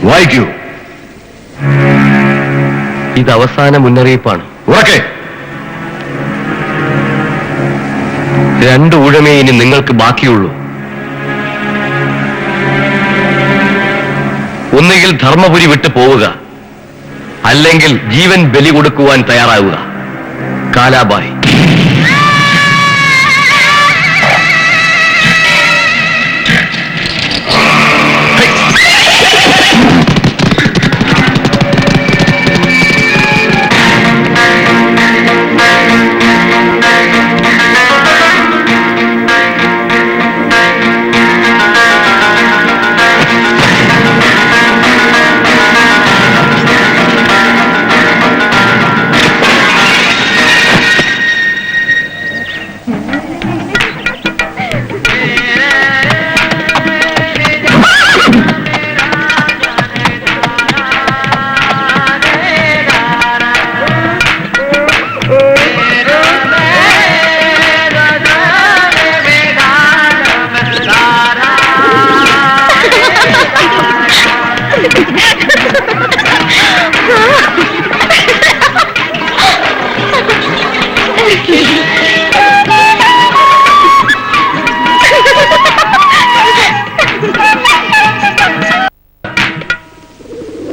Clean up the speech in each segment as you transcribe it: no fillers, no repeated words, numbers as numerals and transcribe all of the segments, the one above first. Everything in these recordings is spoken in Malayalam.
വായിക്കൂ. ഇത് അവസാന മുന്നറിയിപ്പാണ്. ഉറക്കെ. 2 ഊഴമേ ഇനി നിങ്ങൾക്ക് ബാക്കിയുള്ളൂ. ഒന്നുകിൽ ധർമ്മപുരി വിട്ടു പോവുക, അല്ലെങ്കിൽ ജീവൻ ബലി കൊടുക്കുവാൻ തയ്യാറാവുക. കാലാബായ്.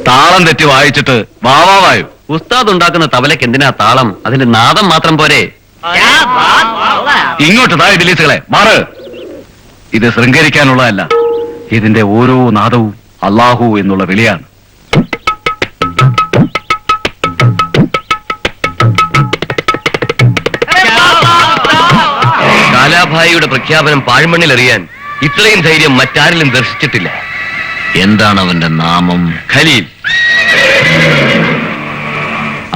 താളം തെറ്റി വായിച്ചിട്ട് വാവാവായു. ഉസ്താദ് ഉണ്ടാക്കുന്ന തബലയ്ക്ക് എന്തിനാ താളം? അതിന്റെ നാദം മാത്രം പോരെ? ഇങ്ങോട്ട് താഴെ ദിലീസുകളെ മാറ്. ഇത് ശൃംഗരിക്കാനുള്ളതല്ല. ഇതിന്റെ ഓരോ നാദവും അല്ലാഹു എന്നുള്ള വിളിയാണ്. കാലാഭായിയുടെ പ്രഖ്യാപനം പാഴ്മണ്ണിലെറിയാൻ ഇത്രയും ധൈര്യം മറ്റാരിലും ദർശിച്ചിട്ടില്ല. എന്താണ് അവന്റെ നാമം? ഖലീൽ.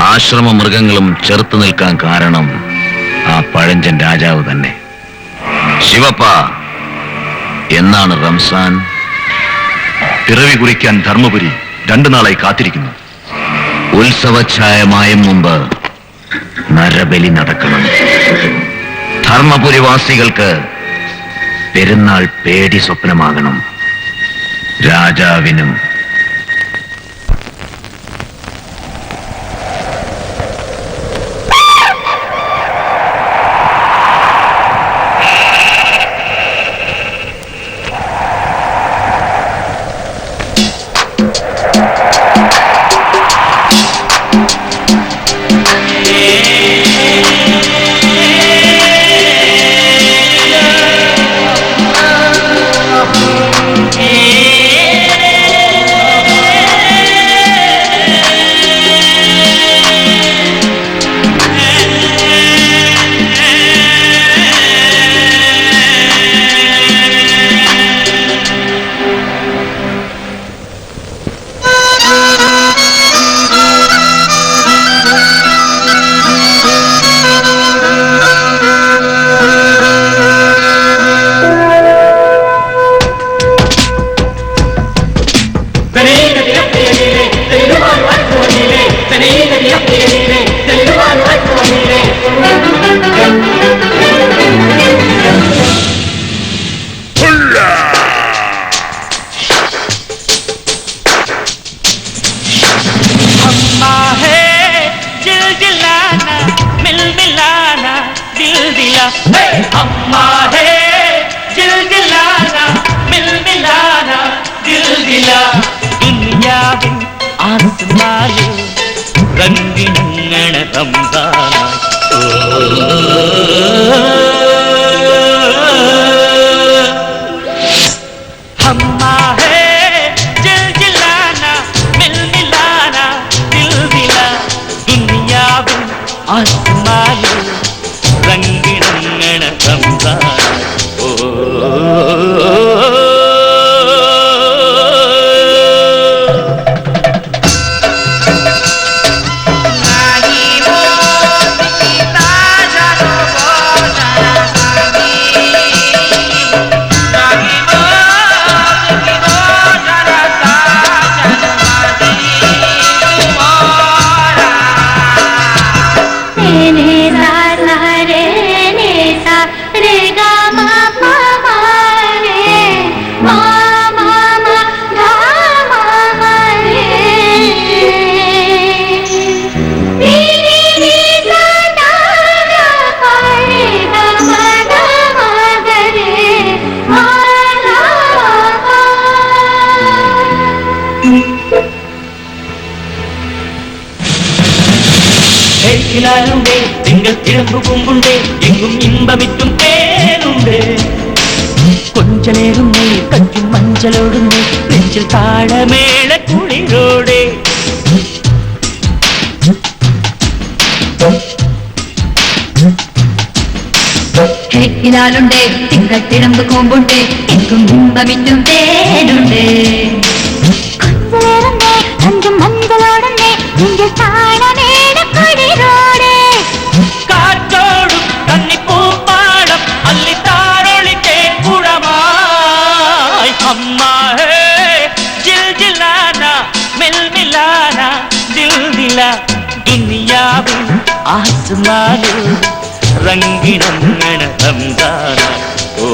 ആശ്രമ മൃഗങ്ങളും ചെറുത്തു നിൽക്കാൻ കാരണം ആ പഴഞ്ചൻ രാജാവ് തന്നെ. ശിവപ്പ, എന്നാണ് റംസാൻ? പിറവി കുറിക്കാൻ ധർമ്മപുരി 2 നാളായി കാത്തിരിക്കുന്നു. ഉത്സവഛായമായും മുമ്പ് നരബലി നടക്കണം. ധർമ്മപുരിവാസികൾക്ക് പെരുന്നാൾ പേടി സ്വപ്നമാകണം. രാജാവിനും. रंगिणंगण रमजान हम्मा है जिल जिलाना मिल मिलाना दिल दिला दुनिया में आसमान रंगिणंगण रमजान ുണ്ടേ തിങ്കൾ കിഴമ്പു കൊമ്പുണ്ടേ എങ്ങും ഇമ്പമിറ്റും പേരുണ്ട് കൊഞ്ചലേറുന്നേ കഞ്ചും മഞ്ചലോടുന്നേ നെഞ്ചിൽ താഴമേള കുളിരോടെ ുണ്ടേ തിങ്കൾ തിടമ്പ് കോമ്പുണ്ടേ എങ്കും ഇമ്പമിറ്റും തേനുണ്ട് കൊഞ്ചലേറുന്നേ കഞ്ചും മഞ്ചലോടുന്നേ നെഞ്ചിൽ താഴമേള കുളിരോടെ കാറ്റോടും കന്നിപ്പൂപ്പാടം അല്ലിത്താരൊളിക്കേ കുടമായി അമ്മാഹേ ജിൽ ജിലാന മിൽ മിലാന ദിൽ ദില ദുനിയാവിൽ ആസ്മാനിൽ റംഗിണങ്ങണ റംസാന ഓ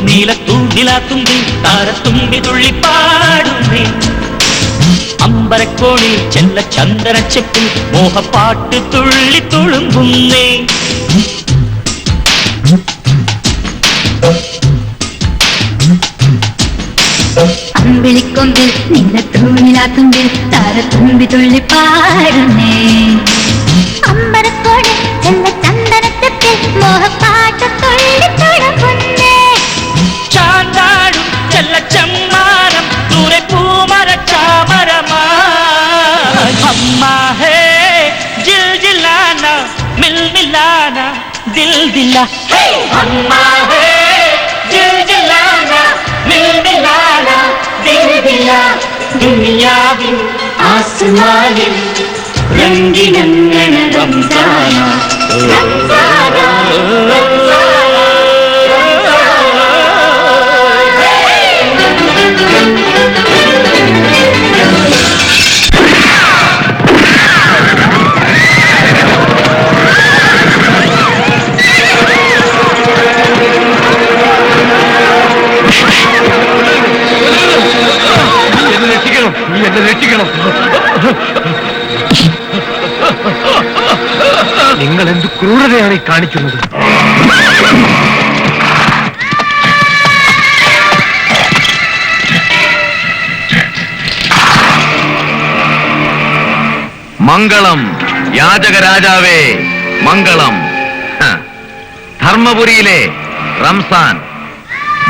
നീലത്തുമ്പി താരത്തുമ്പി തുള്ളിപ്പാടുന്നേ അമ്പരക്കോണിൽ ചെല്ല ചന്ദനച്ചെപ്പിൽ മോഹപ്പാട്ട് തുള്ളി തുളുമ്പുന്നേ അമ്പിളിക്കൊമ്പിൽ നീലത്തൂണിലാത്തുമ്പിൽ താരത്തുമ്പി തുള്ളിപ്പാടുന്നേ അമ്പരക്കോണിൽ ചെല്ല ചന്ദനച്ചെപ്പിൽ മോഹപ്പാട്ട് തുള്ളി തുളുമ്പുന്നേ ചാന്താടും ചെല്ലച്ചമ്മാനം ദൂരെ പൂമരച്ചാമരമായി അമ്മാഹേ ജിൽ ജിലാന മിൽ മിലാന ദിൽ ദില അമ്മാഹേ ജിൽ ജിലാന മിൽ മിലാന ദിൽ ദില ദുനിയാവിൽ ആസ്മാനിൽ രംഗിനങ്ങണ റംസാന റംസാന നിങ്ങൾ എന്ത് ക്രൂരതയാണ് ഈ കാണിക്കുന്നത്? മംഗളം യാചക രാജാവേ, മംഗളം. ധർമ്മപുരിയിലെ റംസാൻ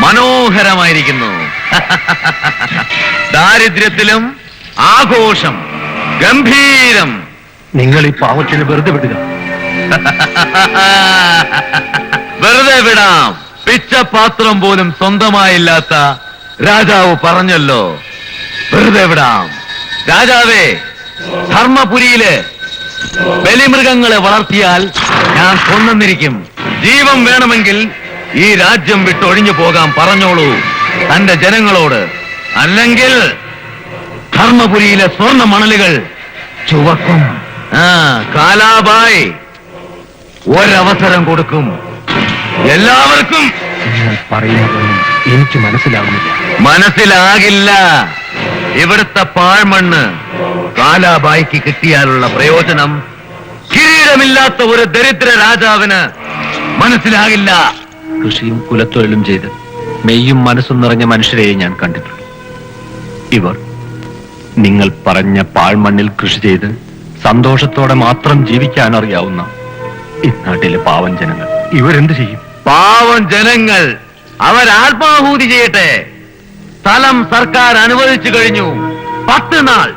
മനോഹരമായിരിക്കുന്നു. ദാരിദ്ര്യത്തിലും ആഘോഷം, ഗംഭീരം. നിങ്ങൾ ഈ പാവത്തിന് വെറുതെ വിടുക. വെറുതെ വിടാം. പിച്ചപാത്രം പോലും സ്വന്തമായില്ലാത്ത രാജാവ് പറഞ്ഞല്ലോ, വെറുതെ വിടാം. രാജാവേ, ധർമ്മപുരിയില് ബലിമൃഗങ്ങളെ വളർത്തിയാൽ ഞാൻ കൊന്നിരിക്കും. ജീവൻ വേണമെങ്കിൽ ഈ രാജ്യം വിട്ടൊഴിഞ്ഞു പോകാൻ പറഞ്ഞോളൂ തന്റെ ജനങ്ങളോട്. അല്ലെങ്കിൽ ധർമ്മപുരിയിലെ സ്വർണ്ണ മണലുകൾ ചുവക്കും. കാലാബായ് ഒരവസരം കൊടുക്കും എല്ലാവർക്കും. നിങ്ങൾ പറയുന്നതൊന്നും എനിക്ക് മനസ്സിലാവുന്നില്ല. മനസ്സിലാകില്ല. ഇവിടുത്തെ പാഴ്മണ്ണ് കാലാബായിക്ക് കിട്ടിയാലുള്ള പ്രയോജനം കിരീടമില്ലാത്ത ഒരു ദരിദ്ര രാജാവിന് മനസ്സിലാകില്ല. കൃഷിയും കുലത്തൊഴിലും ചെയ്ത് മെയ്യും മനസ്സും നിറഞ്ഞ മനുഷ്യരെയെ ഞാൻ കണ്ടിട്ടുള്ളൂ. ഇവർ നിങ്ങൾ പറഞ്ഞ പാഴ്മണ്ണിൽ കൃഷി ചെയ്ത് സന്തോഷത്തോടെ മാത്രം ജീവിക്കാൻ അറിയാവുന്ന ഈ നാട്ടിലെ പാവം ജനങ്ങൾ ഇവരെന്ത് ചെയ്യും? പാവം ജനങ്ങൾ അവരാത്മാഹൂതി ചെയ്യട്ടെ. സ്ഥലം സർക്കാർ അനുവദിച്ചു കഴിഞ്ഞു. 10 നാൾ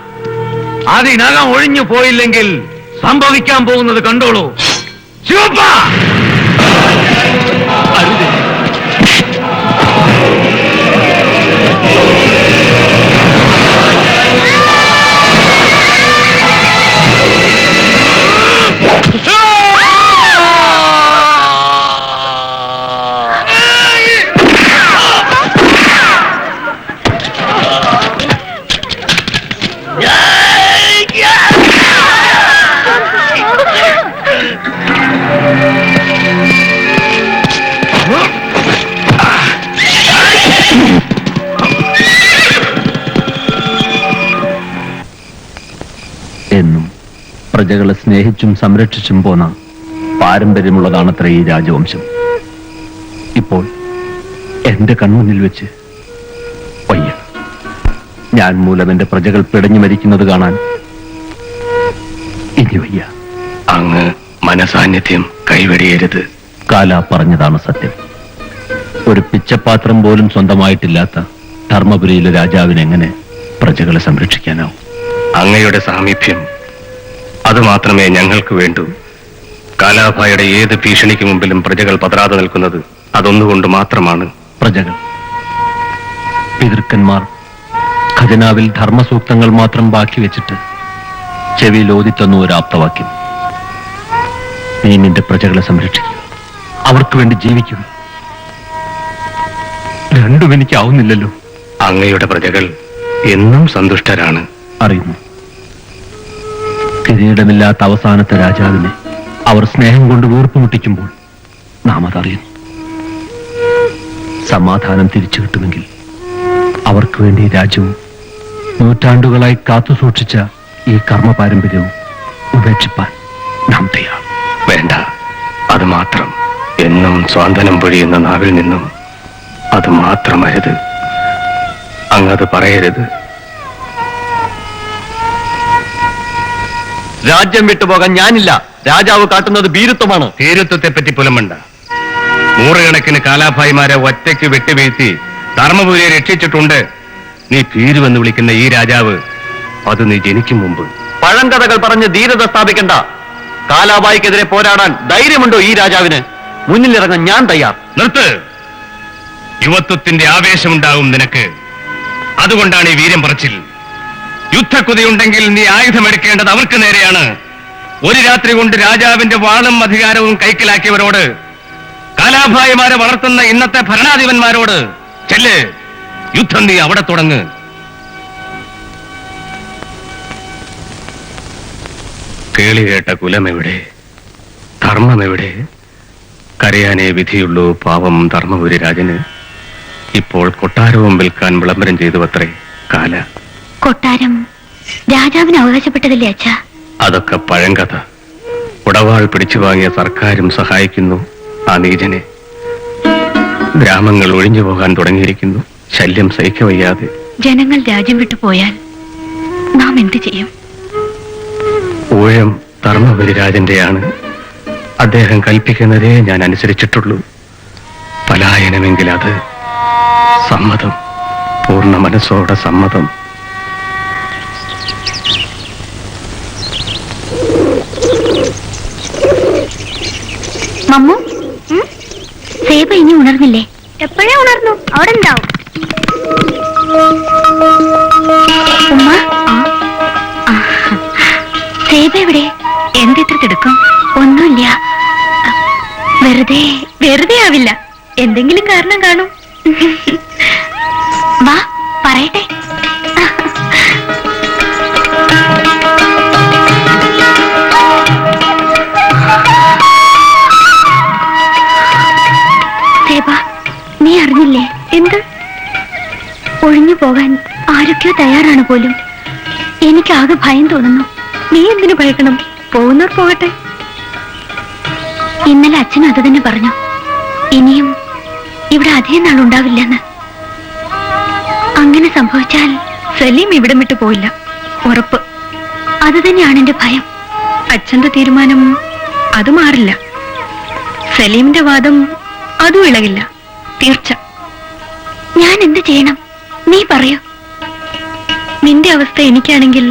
അതിനകം ഒഴിഞ്ഞു പോയില്ലെങ്കിൽ സംഭവിക്കാൻ പോകുന്നത് കണ്ടോളൂ. ശിവപ്പ! അരുത്. എന്നും പ്രജകളെ സ്നേഹിച്ചും സംരക്ഷിച്ചും പോന്ന പാരമ്പര്യമുള്ളതാണത്ര ഈ രാജവംശം. ഇപ്പോൾ എന്റെ കൺമുന്നിൽ വെച്ച് വയ്യ. ഞാൻ മൂലം എന്റെ പ്രജകൾ പിടഞ്ഞു മരിക്കുന്നത് കാണാൻ ഇനി വയ്യ. അങ്ങ് മനസാന്നിധ്യം കൈവെടിയരുത്. കാല പറഞ്ഞതാണ് സത്യം. ഒരു പിച്ചപാത്രം പോലും സ്വന്തമായിട്ടില്ലാത്ത ധർമ്മപുരിയിലെ രാജാവിന് എങ്ങനെ പ്രജകളെ സംരക്ഷിക്കാനാവും? അങ്ങയുടെ സാമീപ്യം അത് മാത്രമേ ഞങ്ങൾക്ക് വേണ്ടൂ. കാലാഭായുടെ ഏത് ഭീഷണിക്ക് മുമ്പിലും പ്രജകൾ പതറാതെ നിൽക്കുന്നത് അതൊന്നുകൊണ്ട് മാത്രമാണ്. പ്രജകൾ, പിതൃക്കന്മാർ ഖജനാവിൽ ധർമ്മസൂക്തങ്ങൾ മാത്രം ബാക്കി വെച്ചിട്ട് ചെവിയിൽ ഓതിത്തന്നു ഒരു ആപ്തവാക്യം. നീ നിന്റെ പ്രജകളെ സംരക്ഷിക്കും, അവർക്ക് വേണ്ടി ജീവിക്കും. രണ്ടും എനിക്കാവുന്നില്ലല്ലോ. അങ്ങയുടെ പ്രജകൾ എന്നും സന്തുഷ്ടരാണ്. അറിയുന്നു. കിരീടമില്ലാത്ത അവസാനത്തെ രാജാവിനെ അവർ സ്നേഹം കൊണ്ട് വീർപ്പുമുട്ടിക്കുമ്പോൾ നാം അതറിയുന്നു. സമാധാനം തിരിച്ചു കിട്ടുമെങ്കിൽ അവർക്ക് വേണ്ടി രാജ്യവും നൂറ്റാണ്ടുകളായി കാത്തുസൂക്ഷിച്ച ഈ കർമ്മ പാരമ്പര്യവും ഉപേക്ഷിപ്പാൻ നാം തയ്യാർ. വേണ്ട, അത് മാത്രം. എന്നും സ്വാന്തനം പൊഴിയുന്ന നാവിൽ നിന്നും അത് മാത്രമരുത്. അങ്ങത് പറയരുത്. രാജ്യം വിട്ടുപോകാൻ ഞാനില്ല. രാജാവ് കാട്ടുന്നത് ഭീരുത്വമാണ്. ഭീരുത്വത്തെ പറ്റി പുലമ്പണ്ട. നൂറുകണക്കിന് കാലാഭായിമാരെ ഒറ്റയ്ക്ക് വെട്ടിവീഴ്ത്തി ധർമ്മപുരിയെ രക്ഷിച്ചിട്ടുണ്ട്. നീ ഭീരുവെന്ന് വിളിക്കുന്ന ഈ രാജാവ് അത് നീ ജനിക്കും മുമ്പ്. പഴങ്കഥകൾ പറഞ്ഞ് ധീരത സ്ഥാപിക്കണ്ട. കാലാബായിക്കെതിരെ പോരാടാൻ ധൈര്യമുണ്ടോ ഈ രാജാവിന്? മുന്നിലിറങ്ങാൻ ഞാൻ തയ്യാർ. നിർത്ത്. യുവത്വത്തിന്റെ ആവേശമുണ്ടാവും നിനക്ക്. അതുകൊണ്ടാണ് ഈ വീര്യം പറച്ചിൽ. യുദ്ധക്കുതിയുണ്ടെങ്കിൽ നീ ആയുധമെടുക്കേണ്ടത് അവർക്ക് നേരെയാണ്. ഒരു രാത്രി കൊണ്ട് രാജാവിന്റെ വാളും അധികാരവും കൈക്കലാക്കിയവരോട്, കാലാഭായിമാരെ വളർത്തുന്ന ഇന്നത്തെ ഭരണാധിപന്മാരോട് ചെല്ല്, യുദ്ധം നീ അവിടെ തുടങ്ങ്. കേളി കേട്ട കുലമെവിടെ, ധർമ്മമെവിടെ? കരയാനേ വിധിയുള്ളൂ പാവം ധർമ്മപുരി രാജന്. ഇപ്പോൾ കൊട്ടാരവും വിൽക്കാൻ വിളംബരം ചെയ്തുവത്രേ കാല. കൊട്ടാരം രാജാവിന് അവകാശപ്പെട്ടതല്ലേ അച്ഛാ? അതൊക്കെ പഴങ്കഥ. ഉടവാൾ പിടിച്ചു വാങ്ങിയ സർക്കാരും സഹായിക്കുന്നു ആ നീചനെ. ഗ്രാമങ്ങൾ ഒഴിഞ്ഞു പോകാൻ തുടങ്ങിയിരിക്കുന്നു, ശല്യം സഹിക്കവയ്യാതെ. ജനങ്ങൾ രാജ്യം വിട്ടു പോയാൽ നാം എന്ത് ചെയ്യും? ഊഴം ധർമ്മപുരി രാജന്റെയാണ്. അദ്ദേഹം കൽപ്പിക്കുന്നതേ ഞാൻ അനുസരിച്ചിട്ടുള്ളൂ. പലായനമെങ്കിൽ അത് സമ്മതം, പൂർണ്ണ മനസ്സോടെ സമ്മതം. മമ്മു, സേബ ഇനി ഉണർന്നില്ലേ? എപ്പോഴേ ഉണർന്നു, അവിടെ ഉണ്ടാവും. ഉമ്മ, സേബ എവിടെ? എന്തെത്ര തിടുക്കം? ഒന്നുമില്ല, വെറുതെ ആവില്ല, എന്തെങ്കിലും കാരണം കാണും. വാ പറയട്ടെ. നീ അറിഞ്ഞില്ലേ? എന്ത്? ഒഴിഞ്ഞു പോകാൻ ആരൊക്കെയോ തയ്യാറാണ് പോലും. എനിക്കാകെ ഭയം തോന്നുന്നു. നീ എന്തിനു ഭയക്കണം? പോകുന്നവർ പോകട്ടെ. ഇന്നലെ അച്ഛനും അത് തന്നെ പറഞ്ഞു. ഇനിയും ഇവിടെ അധികം നാളുണ്ടാവില്ലെന്ന്. അങ്ങനെ സംഭവിച്ചാൽ സലീം ഇവിടം വിട്ടു പോയില്ല, ഉറപ്പ്. അത് തന്നെയാണ് എന്റെ ഭയം. അച്ഛന്റെ തീരുമാനം അത് മാറില്ല. സലീമിന്റെ വാദം അതും ഇളകില്ല, തീർച്ച. ഞാൻ എന്ത് ചെയ്യണം? നീ പറയൂ. നിന്റെ അവസ്ഥ എനിക്കാണെങ്കിൽ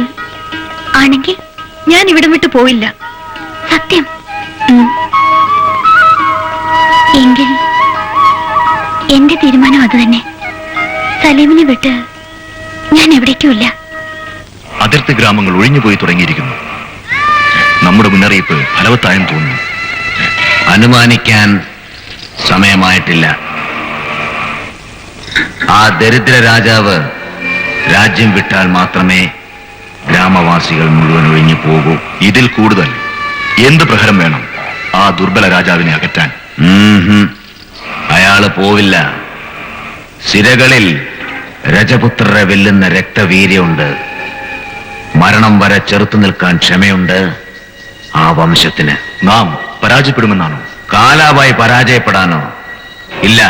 ഞാൻ ഇവിടം വിട്ടു പോയില്ല. സത്യം. എങ്കിൽ എന്റെ തീരുമാനം അത് തന്നെ. സലീമിനെ വിട്ട് ഞാൻ എവിടേക്കുമില്ല. അതിർത്തി ഗ്രാമങ്ങൾ ഒഴിഞ്ഞുപോയി തുടങ്ങിയിരിക്കുന്നു. നമ്മുടെ മുന്നറിയിപ്പ് ഫലവത്തായെന്ന് തോന്നുന്നു. അനുമാനിക്കാൻ സമയമായിട്ടില്ല. ആ ദരിദ്ര രാജാവ് രാജ്യം വിട്ടാൽ മാത്രമേ ഗ്രാമവാസികൾ മുഴുവൻ ഒഴിഞ്ഞു പോകൂ. ഇതിൽ കൂടുതൽ എന്ത് പ്രഹരം വേണം ആ ദുർബല രാജാവിനെ അകറ്റാൻ? അയാള് പോവില്ല. സിരകളിൽ രജപുത്രരെ വെല്ലുന്ന രക്തവീര്യമുണ്ട്. മരണം വരെ ചെറുത്തു നിൽക്കാൻ ക്ഷമയുണ്ട് ആ വംശത്തിന്. നാം പരാജയപ്പെടുമെന്നാണോ? കാലാബായി പരാജയപ്പെടാനോ? ഇല്ല,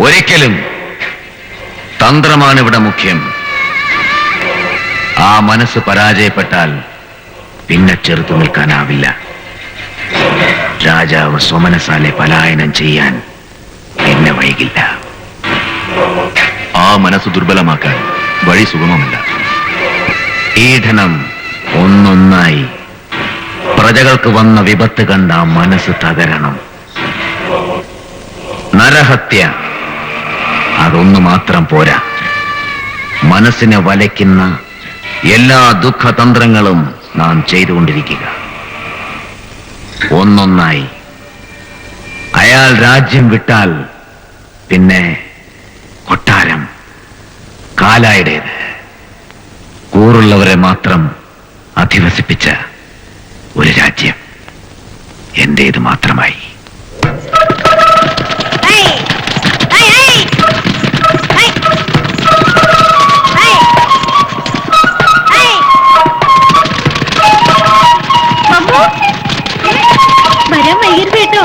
ഒരിക്കലും. തന്ത്രമാണ് ഇവിടെ മുഖ്യം. ആ മനസ്സ് പരാജയപ്പെട്ടാൽ പിന്നെ ചെറുത്തു നിൽക്കാനാവില്ല. രാജാവ് സ്വമനസാലെ പലായനം ചെയ്യാൻ പിന്നെ വൈകില്ല. ആ മനസ്സ് ദുർബലമാക്കാൻ വഴി സുഗമമല്ല. പീഡനം ഒന്നൊന്നായി പ്രജകൾക്ക് വന്ന വിപത്ത് കണ്ട ആ മനസ്സ് തകരണം. നരഹത്യ അതൊന്നു മാത്രം പോരാ. മനസ്സിനെ വലയ്ക്കുന്ന എല്ലാ ദുഃഖതന്ത്രങ്ങളും നാം ചെയ്തുകൊണ്ടിരിക്കുക. ഒന്നൊന്നായി. അയാൾ രാജ്യം വിട്ടാൽ പിന്നെ കൊട്ടാരം കാലായുടേത്. കൂറുള്ളവരെ മാത്രം അധിവസിപ്പിച്ച ഒരു രാജ്യം എന്റേത് മാത്രമായി. വരാൻ വൈകരുത് കേട്ടോ.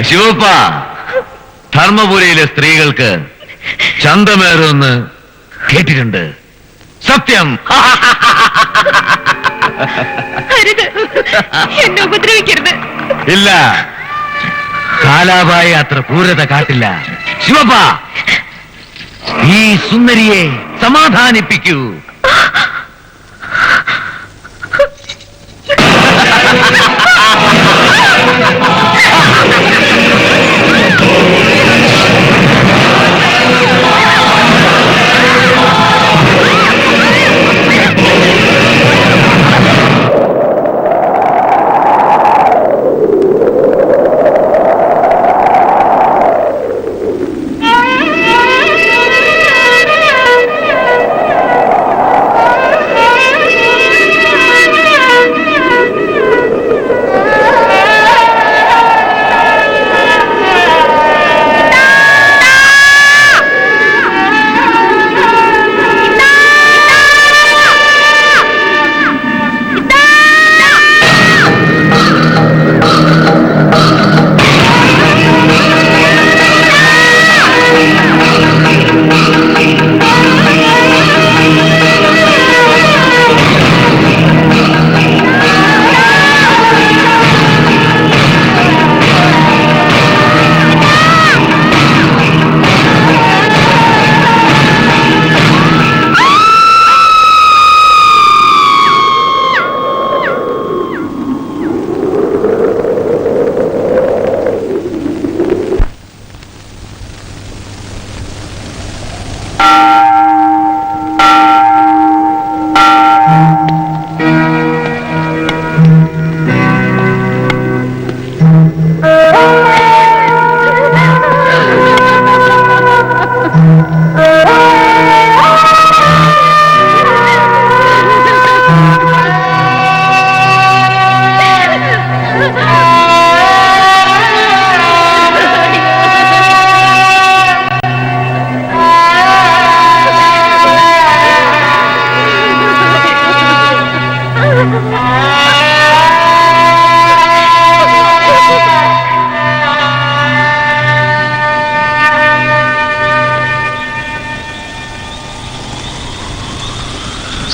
ശിവപ്പ, ധർമ്മപുരയിലെ സ്ത്രീകൾക്ക് ചന്തമേറുമെന്ന് കേട്ടിട്ടുണ്ട്. സത്യം. അരുത്, എന്നെ ഉപദ്രവിക്കരുത്. ഇല്ല, കാലാബായി അത്ര ക്രൂരത കാട്ടില്ല. ശിവപ്പ, ഈ സുന്ദരിയെ സമാധാനിപ്പിക്കൂ.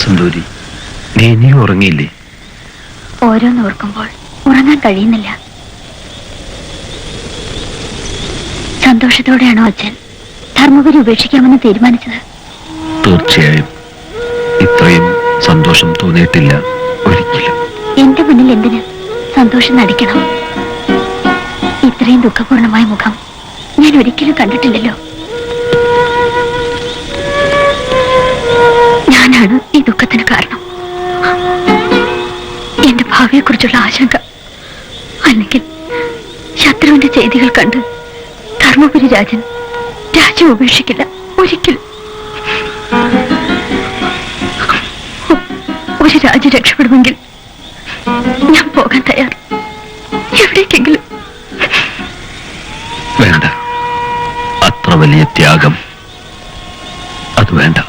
സിന്ദൂരി, നീ ഇനിയും ഉറങ്ങിയില്ലേ? ഓരോന്നോർക്കുമ്പോൾ ഉറങ്ങാൻ കഴിയുന്നില്ല. സന്തോഷത്തോടെയാണോ അച്ഛൻ ധർമ്മപുരി ഉപേക്ഷിക്കാമെന്ന് തീരുമാനിച്ചത്? തീർച്ചയായും. ഇത്രയും സന്തോഷം തോന്നിയിട്ടില്ല ഒരിക്കലും. എന്റെ മുന്നിൽ എന്തിന് സന്തോഷം നടിക്കണം? ഇത്രയും ദുഃഖപൂർണമായ മുഖം ഞാൻ ഒരിക്കലും കണ്ടിട്ടില്ലല്ലോ. ഞാനാണ് ഈ ദുഃഖത്തിന് കാരണം. എന്റെ ഭാവിയെക്കുറിച്ചുള്ള ആശങ്ക, അല്ലെങ്കിൽ ശത്രുവിന്റെ ചെയ്തികൾ കണ്ട് ധർമ്മപുരി രാജൻ രാജ്യം ഉപേക്ഷിക്കില്ല ഒരിക്കലും. ഒരു രാജ്യം രക്ഷപ്പെടുമെങ്കിൽ ഞാൻ പോകാൻ തയ്യാർ, എവിടേക്കെങ്കിലും. വേണ്ട, അത്ര വലിയ ത്യാഗം അത് വേണ്ട.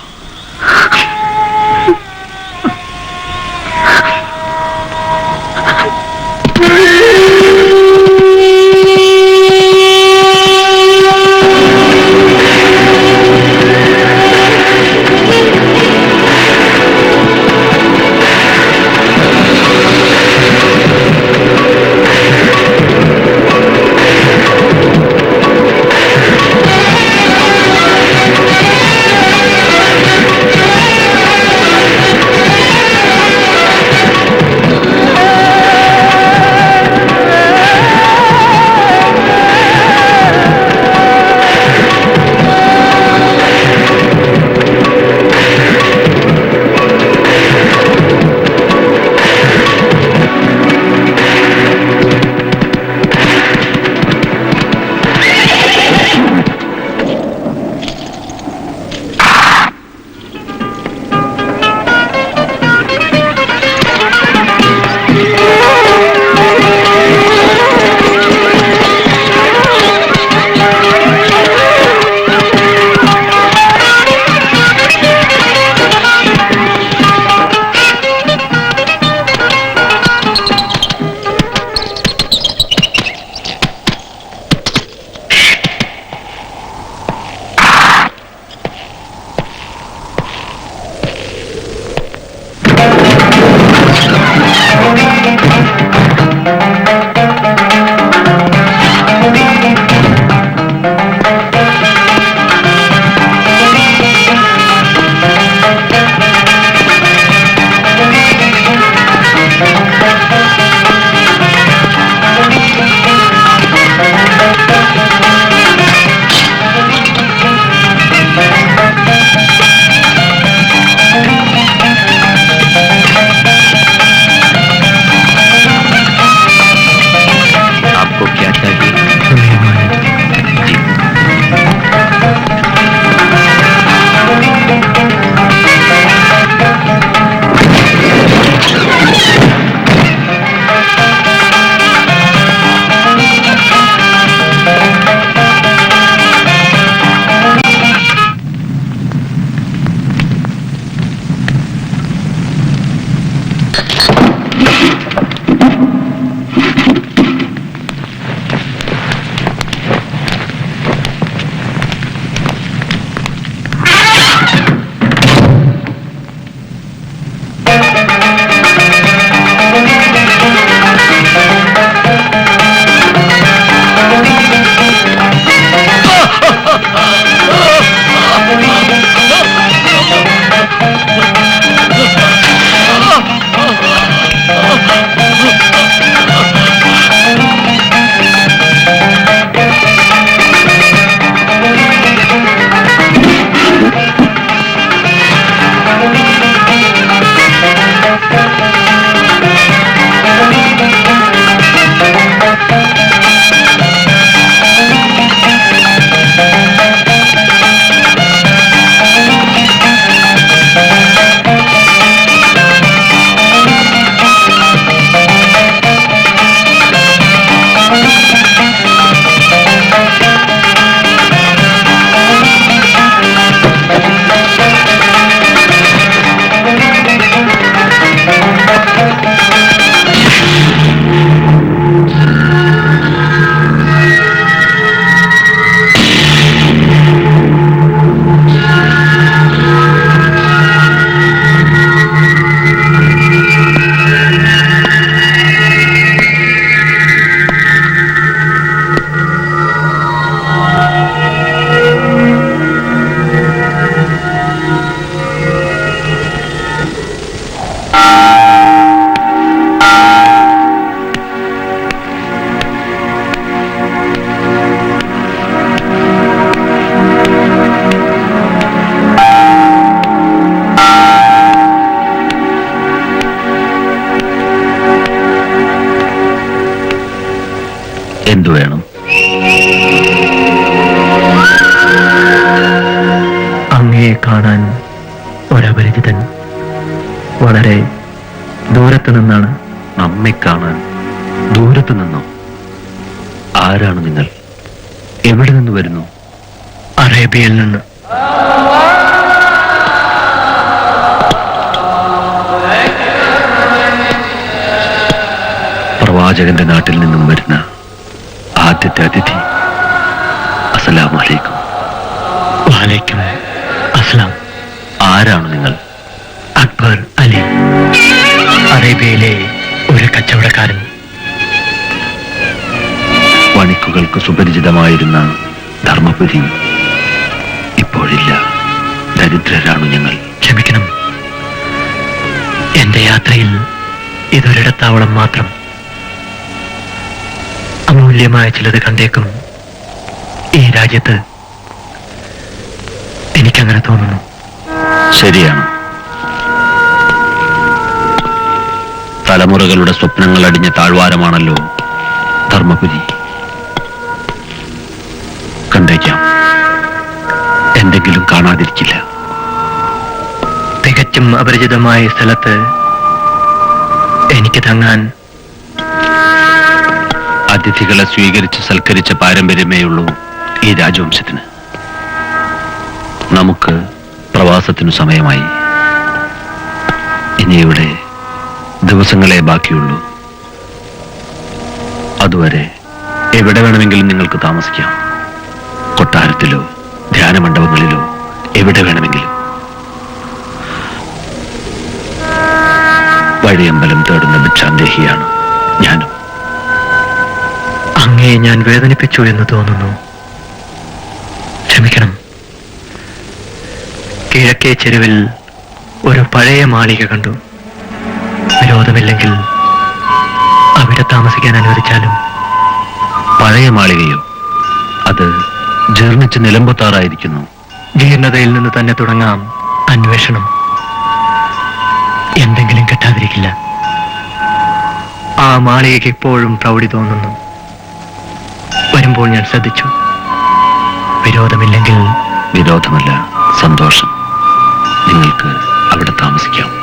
അങ്ങയെ കാണാൻ ഒരപരിചിതൻ വളരെ ദൂരത്ത് നിന്നാണ്. നമ്മെ കാണാൻ ദൂരത്ത് നിന്നോ? ആരാണ് നിങ്ങൾ? എവിടെ നിന്ന് വരുന്നു? അറേബ്യയിൽ നിന്ന്. പ്രവാചകന്റെ നാട്ടിൽ നിന്നും വരുന്ന ആദ്യത്തെ അതിഥി. അസ്സലാമു അലൈക്കും. വലൈക്കും അസ്സലാം. ആരാണ് നിങ്ങൾ? അക്ബർ അലി, അറേബ്യയിലെ ഒരു കച്ചവടക്കാരൻ. വണിക്കുകൾക്ക് സുപരിചിതമായിരുന്ന ധർമ്മപുരി ഇപ്പോഴില്ല. ദരിദ്രരാണ് ഞങ്ങൾ. ക്ഷമിക്കണം, എന്റെ യാത്രയിൽ ഇതൊരിടത്താവളം മാത്രം. അമൂല്യമായ ചിലത് കണ്ടേക്കും ഈ രാജ്യത്ത്. എനിക്കങ്ങനെ തോന്നുന്നു. ശരിയാണ്. തലമുറകളുടെ സ്വപ്നങ്ങൾ അടിഞ്ഞ താഴ്വാരമാണല്ലോ ധർമ്മപുരി. കണ്ടേക്കാം, എന്തെങ്കിലും കാണാതിരിക്കില്ല. തികച്ചും അപരിചിതമായ സ്ഥലത്ത് എനിക്ക് തങ്ങാൻ അതിഥികളെ സ്വീകരിച്ച് സൽക്കരിച്ച പാരമ്പര്യമേയുള്ളൂ ഈ രാജവംശത്തിന്. നമുക്ക് പ്രവാസത്തിനു സമയമായി. ഇനിയുടെ ദിവസങ്ങളെ ബാക്കിയുള്ളൂ. അതുവരെ എവിടെ വേണമെങ്കിലും നിങ്ങൾക്ക് താമസിക്കാം. കൊട്ടാരത്തിലോ ധ്യാനമണ്ഡപങ്ങളിലോ എവിടെ വേണമെങ്കിലും. വഴിയമ്പലം തേടുന്ന ഭിക്ഷാന്തേഹിയാണ് ഞാനും. അങ്ങയെ ഞാൻ വേദനിപ്പിച്ചു എന്ന് തോന്നുന്നു. ക്ഷമിക്കണം. കിഴക്കേ ചെരുവിൽ ഒരു പഴയ മാളിക കണ്ടു. വിരോധമില്ലെങ്കിൽ അവിടെ താമസിക്കാൻ അനുവദിച്ചാലും. പഴയ മാളികയോ? അത് ജീർണിച്ച് നിലമ്പൊത്താറായിരിക്കുന്നു. ജീർണതയിൽ നിന്ന് തന്നെ തുടങ്ങാം അന്വേഷണം. എന്തെങ്കിലും കിട്ടാതിരിക്കില്ല. ആ മാളികയ്ക്ക് ഇപ്പോഴും പ്രൗഢി തോന്നുന്നു. വരുമ്പോൾ ഞാൻ ശ്രദ്ധിച്ചു. വിരോധമില്ലെങ്കിൽ. വിരോധമല്ല, സന്തോഷം. നിങ്ങൾക്ക് അവിടെ താമസിക്കാം.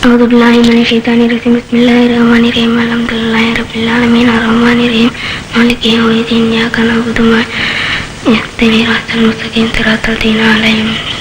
أعوذ بالله من الشيطان الرجيم بسم الله الرحمن الرحيم الحمد لله رب العالمين الرحمن الرحيم مالك يوم الدين إياك نعبد وإياك نستعين صراط المستقيم صراط الذين عليهم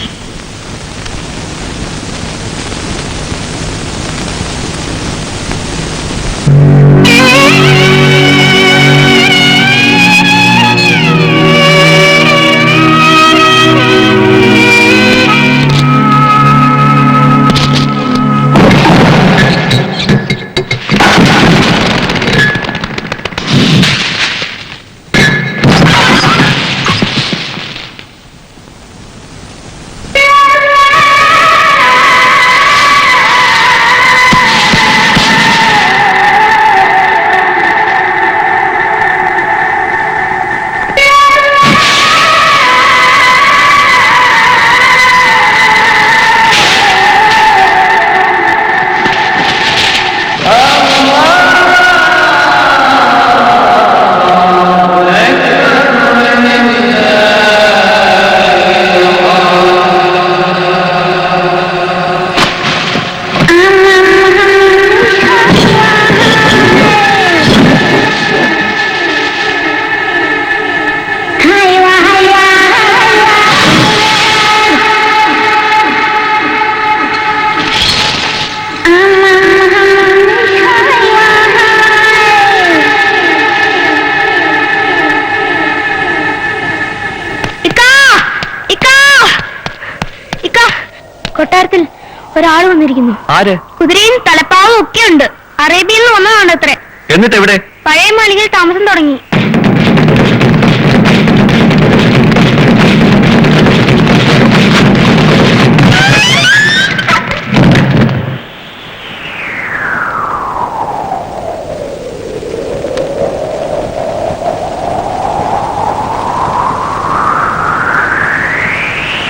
വന്നിരിക്കുന്നു. ആര്? കുതിരയും തലപ്പാവും ഒക്കെ ഉണ്ട്. അറേബ്യയിൽ നിന്ന് വന്നതാണ് അത്രേ. എന്നിട്ട് എവിടെ? പഴയ മാളികയിൽ താമസം തുടങ്ങി.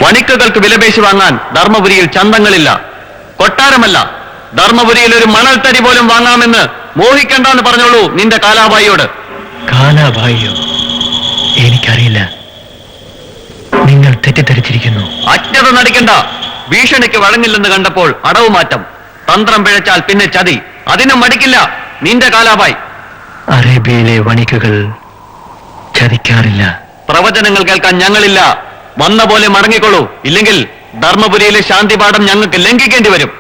വണിക്കുകൾക്ക് വിലപേശി വാങ്ങാൻ ധർമ്മപുരിയിൽ ചന്തങ്ങളില്ല. കൊട്ടാരമല്ല, ധർമ്മപുരിയിൽ ഒരു മണൽത്തരി പോലും വാങ്ങാമെന്ന് മോഹിക്കണ്ടെന്ന് പറഞ്ഞോളൂ നിന്റെ കാലാബായിയോട്. കാലാബായിയോ? എനിക്കറിയില്ല. നിങ്ങൾ തെറ്റിദ്ധരിച്ചിരിക്കുന്നു. അജ്ഞത നടിക്കണ്ട. ഭീഷണിക്ക് വഴങ്ങില്ലെന്ന് കണ്ടപ്പോൾ അടവ് മാറ്റം. തന്ത്രം പിഴച്ചാൽ പിന്നെ ചതി. അതിനും മടിക്കില്ല നിന്റെ കാലാബായി. അറേബ്യയിലെ വണിക്കുകൾ ചതിക്കാറില്ല. പ്രവചനങ്ങൾ കേൾക്കാൻ ഞങ്ങളില്ല. വന്ന പോലെ മടങ്ങിക്കൊള്ളൂ. ഇല്ലെങ്കിൽ ധർമ്മപുരിയിലെ ശാന്തിപാഠം ഞങ്ങൾക്ക് ലംഘിക്കേണ്ടി വരും.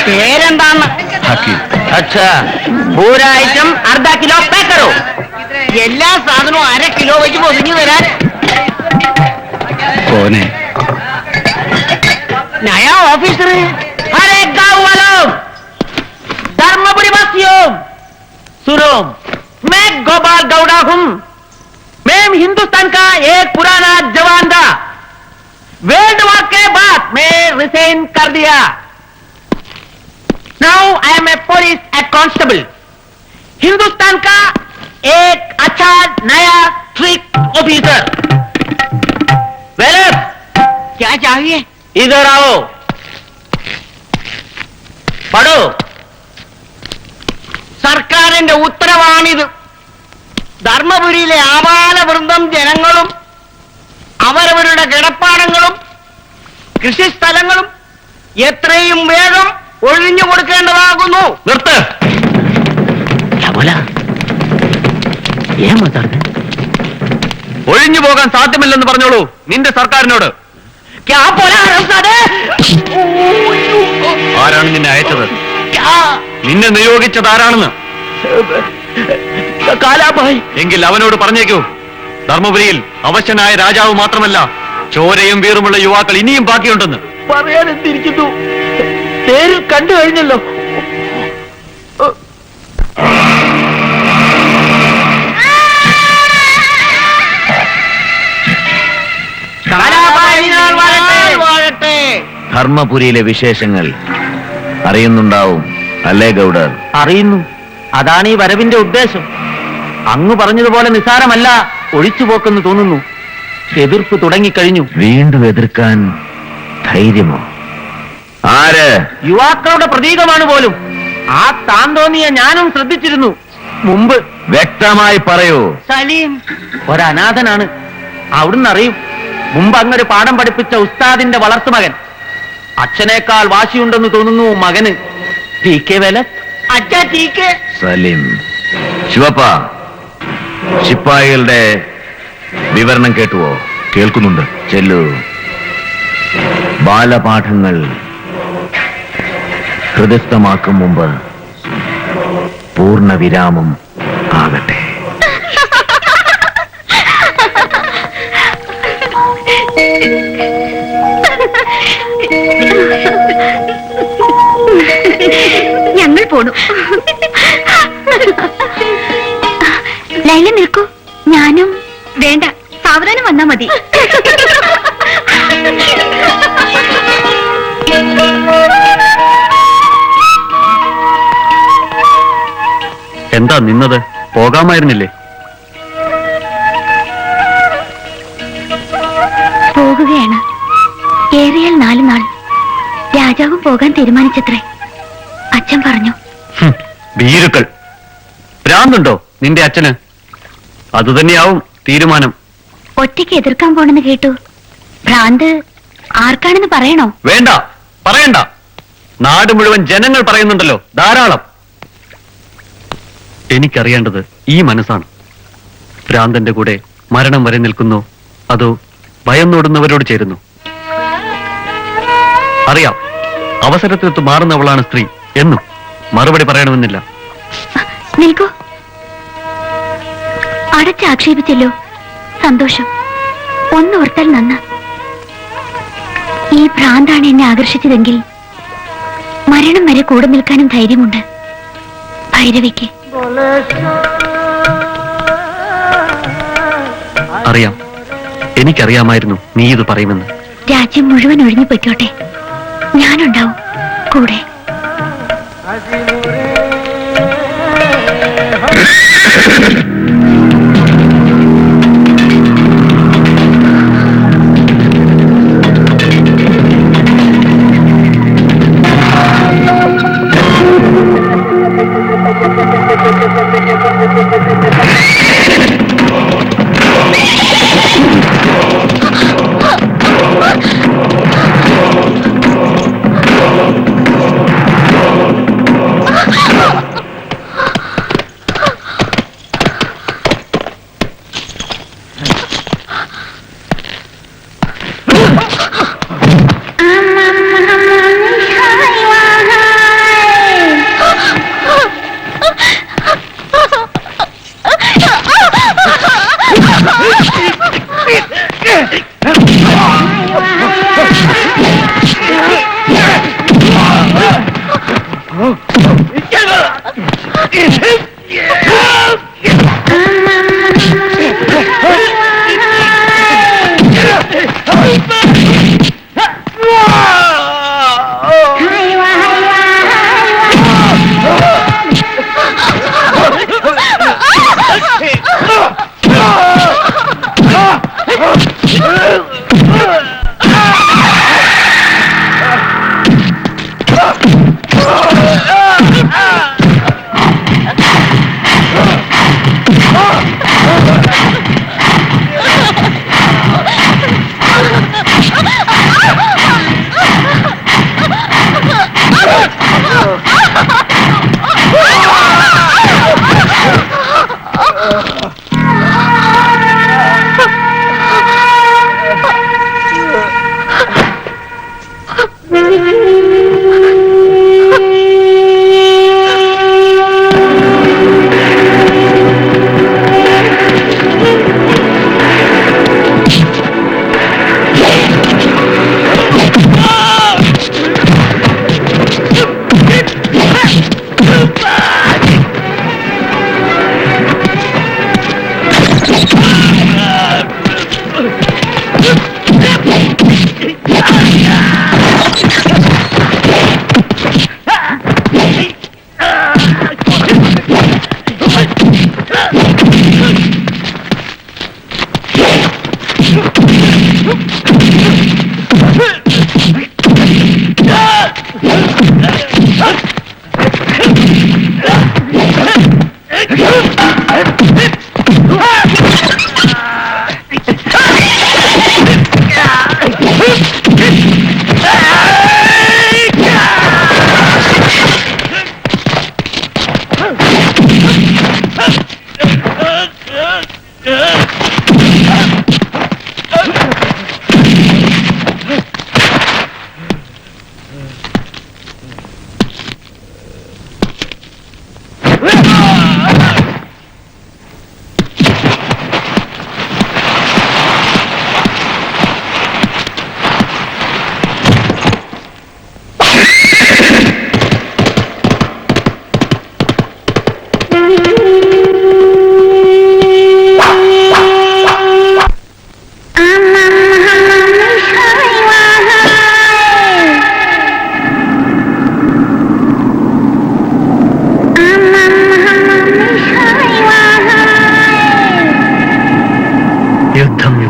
പേരെന്താന്ന്? അച്ഛാ, പൂരായിട്ടും അർദ്ധ കിലോ പേക്കറോ? എല്ലാ സാധനവും 1/2 കിലോ വെച്ച് പൊതിഞ്ഞു തരാൻ. നയാ ऑफिसर अरे गाँव वालों, धर्मपुरी वासियों, सुनो, मैं गोपाल गौड़ा हूँ. मैं हिंदुस्तान का एक पुराना जवान था. वर्ल्ड वॉर के बाद मैं रिजाइन कर दिया. Now I am a police constable. Hindustan का एक अच्छा नया ट्रिक ऑफिसर. वेलर, क्या चाहिए? इधर आओ, പഠോ. സർക്കാരിന്റെ ഉത്തരവാണിത്. ധർമ്മപുരിയിലെ ആബാലവൃന്ദം ജനങ്ങളും അവരവരുടെ കിടപ്പാടങ്ങളും കൃഷിസ്ഥലങ്ങളും എത്രയും വേഗം ഒഴിഞ്ഞു കൊടുക്കേണ്ടതാകുന്നു. നിർത്ത്. ഒഴിഞ്ഞു പോകാൻ സാധ്യമല്ലെന്ന് പറഞ്ഞോളൂ നിന്റെ സർക്കാരിനോട്. ആരാണ് നിന്നെ അയച്ചത്? നിന്നെ നിയോഗിച്ചത് ആരാണെന്ന്? കാലാബായി. എങ്കിൽ അവനോട് പറഞ്ഞേക്കൂ, ധർമ്മപുരിയിൽ അവശനായ രാജാവ് മാത്രമല്ല, ചോരയും വീറുമുള്ള യുവാക്കൾ ഇനിയും ബാക്കിയുണ്ടെന്ന്. പറയാൻ എന്തിരിക്കുന്നു? നേരിൽ കണ്ടു കഴിഞ്ഞല്ലോ. ധർമ്മപുരിയിലെ വിശേഷങ്ങൾ അറിയുന്നുണ്ടാവും അല്ലേ ഗൗഡർ? അറിയുന്നു. അതാണ് ഈ വരവിന്റെ ഉദ്ദേശം. അങ്ങ് പറഞ്ഞതുപോലെ നിസാരമല്ല ഒഴിച്ചുപോക്കെന്ന് തോന്നുന്നു. എതിർപ്പ് തുടങ്ങിക്കഴിഞ്ഞു. വീണ്ടും എതിർക്കാൻ ധൈര്യമോ? ആര്? യുവാക്കളുടെ പ്രതീകമാണ് പോലും. ആ താന്തോന്നിയെ ഞാനും ശ്രദ്ധിച്ചിരുന്നു മുമ്പ്. വ്യക്തമായി പറയൂ. സലീം ഒരനാഥനാണ്. അവിടുന്ന് അറിയും. മുമ്പ് അങ്ങൊരു പാഠം പഠിപ്പിച്ച ഉസ്താദിന്റെ വളർത്തുമകൻ. അച്ഛനേക്കാൾ വാശിയുണ്ടെന്ന് തോന്നുന്നു മകന്. സലീം. ശിവപ്പ, ശിപ്പായികളുടെ വിവരണം കേട്ടുവോ? കേൾക്കുന്നുണ്ട്. ചെല്ലു. ബാലപാഠങ്ങൾ ഹൃദയസ്ഥമാക്കും മുമ്പ് പൂർണ്ണ വിരാമം ആകട്ടെ. ഞങ്ങൾ പോണു. ലൈല നിൽക്കൂ. ഞാനും. വേണ്ട, സാവധാനം വന്നാ മതി. എന്താ നിന്നത്? പോകാമായിരുന്നില്ലേ? പോകുകയാണ്. ഏറിയാൽ 4 നാൾ. രാജാവും പോകാൻ തീരുമാനിച്ചത്രേ. അച്ഛൻ പറഞ്ഞു. ഭീരുക്കൾ. ഭ്രാന്തുണ്ടോ നിന്റെ അച്ഛന്? അതുതന്നെയാവും തീരുമാനം. ഒറ്റയ്ക്ക് എതിർക്കാൻ പോണെന്ന് കേട്ടു. ഭ്രാന്ത് ആർക്കാണെന്ന് പറയണോ? വേണ്ട, പറയണ്ട. നാട് മുഴുവൻ ജനങ്ങൾ പറയുന്നുണ്ടല്ലോ, ധാരാളം. എനിക്കറിയേണ്ടത് ഈ മനസ്സാണ്. ഭ്രാന്തന്റെ കൂടെ മരണം വരെ നിൽക്കുന്നു, അതോ ഭയന്നോടുന്നവരോട് ചേരുന്നു? അറിയാം, അവസരത്തിനൊത്ത് മാറുന്നവളാണ് സ്ത്രീ എന്നും മറുപടി പറയണമെന്നില്ല. നിൽക്കൂ. അടച്ചാക്ഷേപിച്ചല്ലോ, സന്തോഷം. ഒന്നോർത്താൽ നന്ന. ഈ ഭ്രാന്താണ് എന്നെ ആകർഷിച്ചതെങ്കിൽ മരണം വരെ കൂടെ നിൽക്കാനും ധൈര്യമുണ്ട് ഭൈരവിക്ക്. അറിയാം, എനിക്കറിയാമായിരുന്നു നീ ഇത് പറയുമെന്ന്. രാജ്യം മുഴുവൻ ഒഴിഞ്ഞു പൊയ്ക്കോട്ടെ, ഞാനുണ്ടാവും കൂടെ.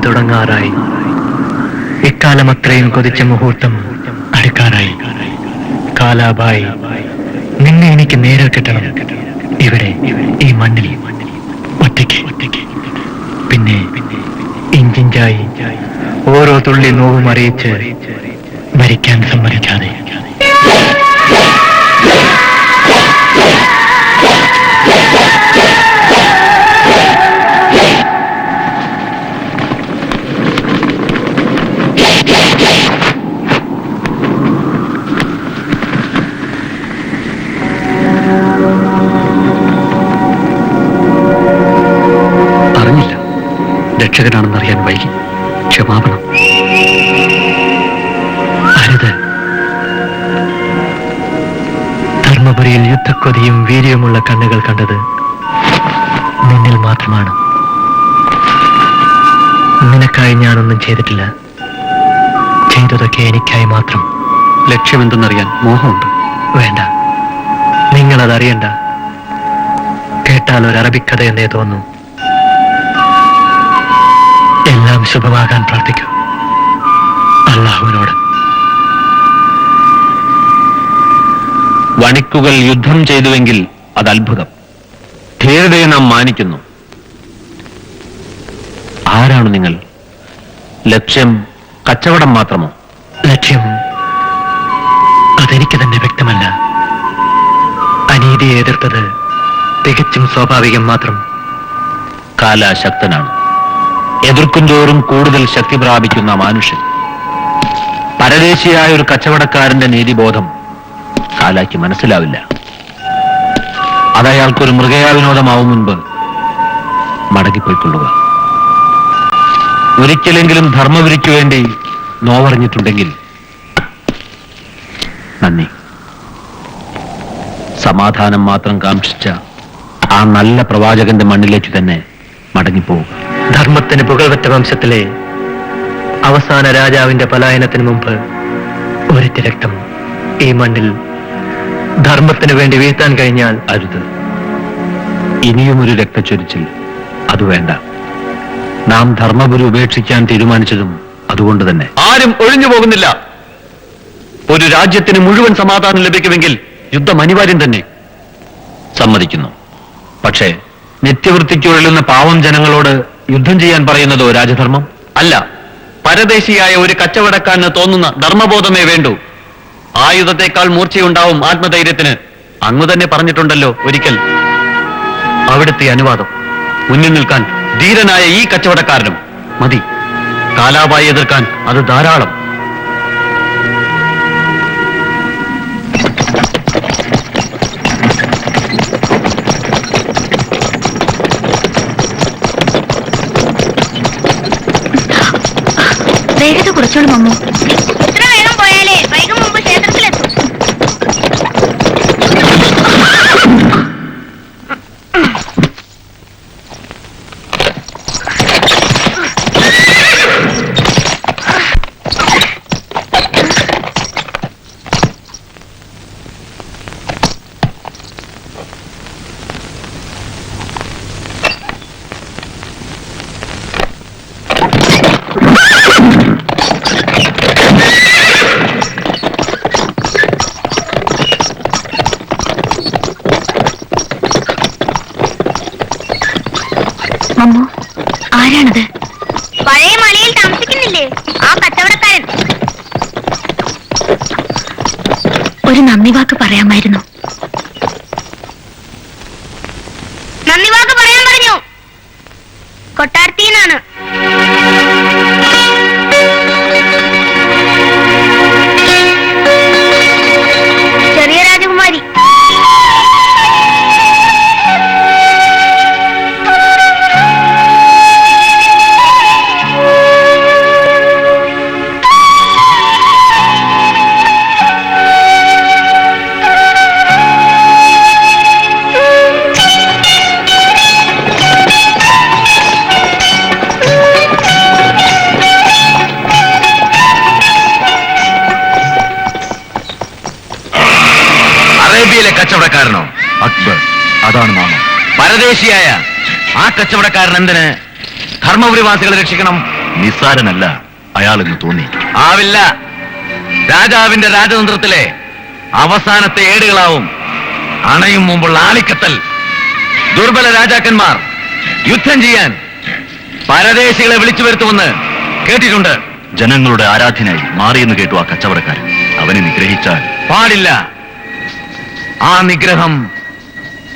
തുടങ്ങാറായി. ഇക്കാലം അത്രയും കൊതിച്ച മുഹൂർത്തം അടുക്കാറായി. കാലാബായി, നിന്നെ എനിക്ക് നേരെ കിട്ടണം. ഇവിടെ ഈ മണ്ണിൽ ഒറ്റയ്ക്ക്. പിന്നെ ഇഞ്ചിഞ്ചായി ഓരോ തുള്ളി നോവും അറിയിച്ച് മരിക്കാൻ സമ്മതിക്കാതെ. അറിഞ്ഞില്ല, രക്ഷകനാണെന്നറിയാൻ വൈകി. ക്ഷമാപണം. അരുത്. ധർമ്മപുരിയിൽ യുദ്ധക്കൊതിയും വീര്യമുള്ള കണ്ണുകൾ കണ്ടത് നിന്നിൽ മാത്രമാണ്. നിനക്കായി ഞാനൊന്നും ചെയ്തിട്ടില്ല. ചെയ്തതൊക്കെ എനിക്കായി മാത്രം. ലക്ഷ്യമെന്തെന്നറിയാൻ മോഹമുണ്ട്. വേണ്ട, നിങ്ങളതറിയണ്ട. കേട്ടാൽ ഒരു അറബിക്കഥ എന്നേ തോന്നൂ. എല്ലാം ശുഭമാകാൻ പ്രാർത്ഥിക്കൂ അള്ളാഹുവിനോട്. വണിക്കുകൾ യുദ്ധം ചെയ്തുവെങ്കിൽ അത് അത്ഭുതം. ധീരതയെ നാം മാനിക്കുന്നു. ആരാണ് നിങ്ങൾ? ലക്ഷ്യം കച്ചവടം മാത്രമോ? ലക്ഷ്യം അതെനിക്ക് തന്നെ വ്യക്തമല്ല. അനീതിയെ എതിർത്തത് തികച്ചും സ്വാഭാവികം മാത്രം. കാലാശക്തനാണ്. എതിർക്കുന്തോറും കൂടുതൽ ശക്തി പ്രാപിക്കുന്ന മനുഷ്യൻ. പരദേശിയായ ഒരു കച്ചവടക്കാരന്റെ നീതിബോധം കാലായ്ക്ക് മനസ്സിലാവില്ല. അതയാൾക്കൊരു മൃഗയാവിനോദമാവും മുൻപ് മടങ്ങിപ്പോയിക്കൊള്ളുക. ഒരിക്കലെങ്കിലും ധർമ്മപുരിക്ക് വേണ്ടി നോവറിഞ്ഞിട്ടുണ്ടെങ്കിൽ നന്ദി. സമാധാനം മാത്രം കാംക്ഷിച്ച ആ നല്ല പ്രവാചകന്റെ മണ്ണിലേക്ക് തന്നെ മടങ്ങിപ്പോവുക. ധർമ്മത്തിന് പുകൾവറ്റ വംശത്തിലെ അവസാന രാജാവിന്റെ പലായനത്തിന് മുമ്പ് ഒരിറ്റ് രക്തം ഈ മണ്ണിൽ ധർമ്മത്തിന് വേണ്ടി വീഴ്ത്താൻ കഴിഞ്ഞാൽ അരുത്. ഇനിയുമൊരു രക്തച്ചൊരിച്ചിൽ അത് വേണ്ട. നാം ധർമ്മപുരി ഉപേക്ഷിക്കാൻ തീരുമാനിച്ചതും അതുകൊണ്ട് തന്നെ. ആരും ഒഴിഞ്ഞു പോകുന്നില്ല. ഒരു രാജ്യത്തിന് മുഴുവൻ സമാധാനം ലഭിക്കുമെങ്കിൽ യുദ്ധം അനിവാര്യം തന്നെ. സമ്മതിക്കുന്നു. പക്ഷേ നിത്യവൃത്തിക്കുഴലുന്ന പാവം ജനങ്ങളോട് യുദ്ധം ചെയ്യാൻ പറയുന്നതോ രാജധർമ്മം അല്ല. പരദേശിയായ ഒരു കച്ചവടക്കാരന് തോന്നുന്ന ധർമ്മബോധമേ വേണ്ടൂ. ആയുധത്തെക്കാൾ മൂർച്ചയുണ്ടാവും ആത്മധൈര്യത്തിന്. അങ്ങ് തന്നെ പറഞ്ഞിട്ടുണ്ടല്ലോ ഒരിക്കൽ. അവിടുത്തെ അനുവാദം. മുന്നിൽ നിൽക്കാൻ ധീരനായ ഈ കച്ചവടക്കാരനും മതി. കാലാബായി എതിർക്കാൻ അത് ധാരാളം. വേഗത കുറച്ചോളൂ മമ്മു. എത്ര വേഗം പോയാലേ വൈകും മുമ്പ് ക്ഷേത്രത്തിലെത്തും. മമ്മു, ആരാണത്? പഴയ മലയിൽ താമസിക്കുന്നില്ലേ ആ കച്ചവടക്കാരൻ. ഒരു നന്ദി വാക്ക് പറയാമായിരുന്നു. നന്ദി വാക്ക് പറയാൻ പറഞ്ഞു. കൊട്ടാരത്തിന്നാണ്. ചെറിയ രാജകുമാരി. അറേബ്യയിലെ കച്ചവടക്കാരനോ? അക്ബർ, അതാണ് നാമം. പരദേശിയായ ആ കച്ചവടക്കാരൻ എന്തിന് ധർമ്മപുരിവാസികളെ രക്ഷിക്കണം? നിസ്സാരനല്ല അയാളെന്ന് തോന്നി. ആവില്ല. രാജാവിന്റെ രാജതന്ത്രത്തിലെ അവസാനത്തെ ഏടുകളാവും അണയും മുമ്പുള്ള ആളിക്കത്തൽ. ദുർബല രാജാക്കന്മാർ യുദ്ധം ചെയ്യാൻ പരദേശികളെ വിളിച്ചു വരുത്തുമെന്ന് കേട്ടിട്ടുണ്ട്. ജനങ്ങളുടെ ആരാധനായി മാറിയെന്ന് കേട്ടു ആ കച്ചവടക്കാരൻ. അവനെ നിഗ്രഹിച്ചാൽ പാടില്ല. ആ നിഗ്രഹം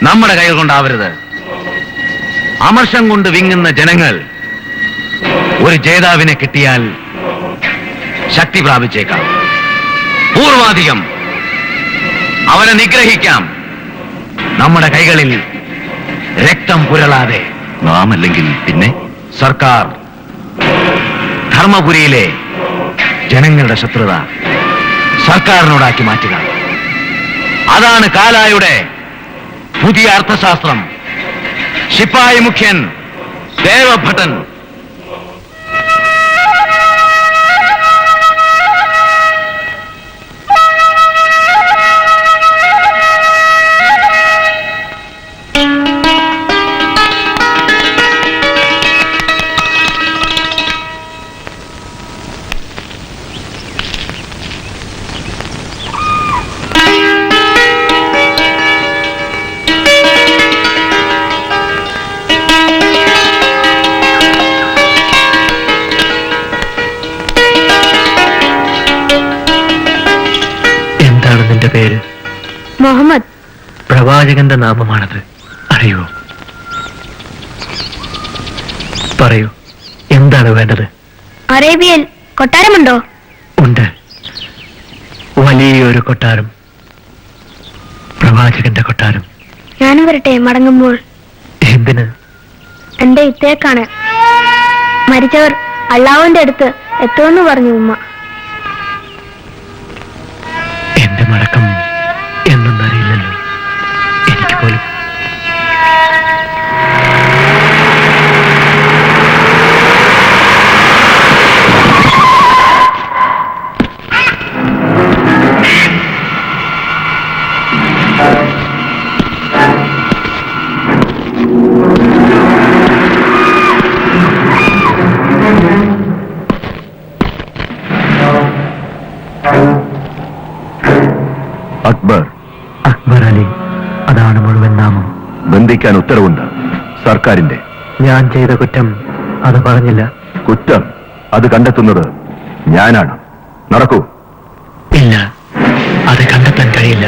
നമ്മുടെ കൈകൾ കൊണ്ടാവരുത്. അമർഷം കൊണ്ട് വിങ്ങുന്ന ജനങ്ങൾ ഒരു ജേതാവിനെ കിട്ടിയാൽ ശക്തി പ്രാപിച്ചേക്കാം. പൂർവാധികം അവനെ നിഗ്രഹിക്കാം. നമ്മുടെ കൈകളിൽ രക്തം പുരളാതെ. നാം അല്ലെങ്കിൽ പിന്നെ സർക്കാർ ധർമ്മപുരിയിലെ ജനങ്ങളുടെ ശത്രുത സർക്കാരിനോടാക്കി മാറ്റുക. അതാണ് കാലായുടെ പുതിയ അർത്ഥശാസ്ത്രം. ശിപ്പായി മുഖ്യൻ ദേവഭട്ടൻ എന്താണ് നിന്റെ പേര്? മുഹമ്മദ്. പ്രവാചകന്റെ നാമമാണത്, അറിയോ? പറയൂ, എന്താണ് വേണ്ടത്? അറേബ്യയിൽ കൊട്ടാരമുണ്ടോ? ഉണ്ട്, വലിയൊരു കൊട്ടാരം, പ്രവാചകന്റെ കൊട്ടാരം. ഞാനും വരട്ടെ മടങ്ങുമ്പോൾ? എന്തിന്? എന്റെ ഇത്തേക്കാണ്. മരിച്ചവർ അള്ളാഹുവിന്റെ അടുത്ത് എത്തുമെന്ന് പറഞ്ഞു ഉമ്മ. എന്റെ മടക്കം എന്നറിയില്ലല്ലോ എനിക്ക് പോലും. അക്ബർ. അക്ബർ അലി, അതാണ് മുഴുവൻ നാമം. ബന്ധിക്കാൻ ഉത്തരവുണ്ട് സർക്കാരിന്റെ. ഞാൻ ചെയ്ത കുറ്റം അത് പറഞ്ഞില്ല. കുറ്റം അത് കണ്ടെത്തുന്നത് ഞാനാണ്. നടക്കൂ. ഇല്ല, അത് കണ്ടെത്താൻ കഴിയില്ല.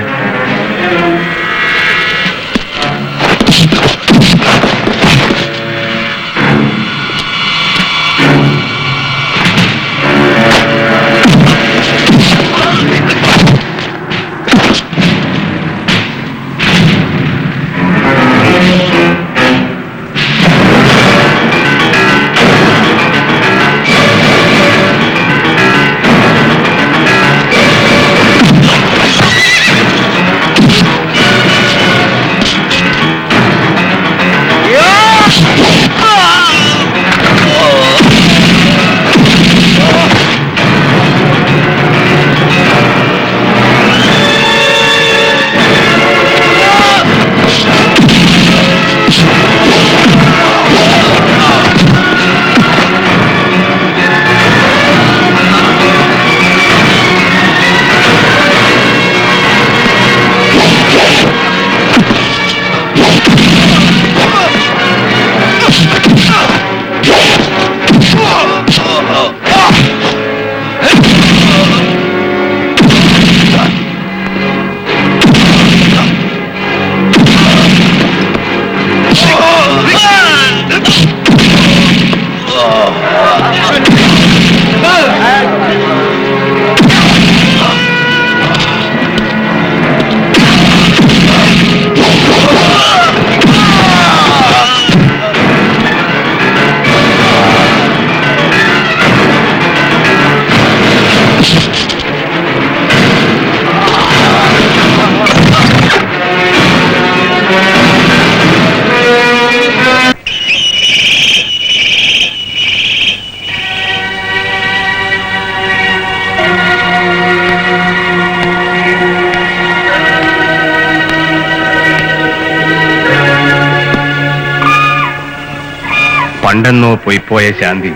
പണ്ടെന്നോ പൊയ്പോയ ശാന്തി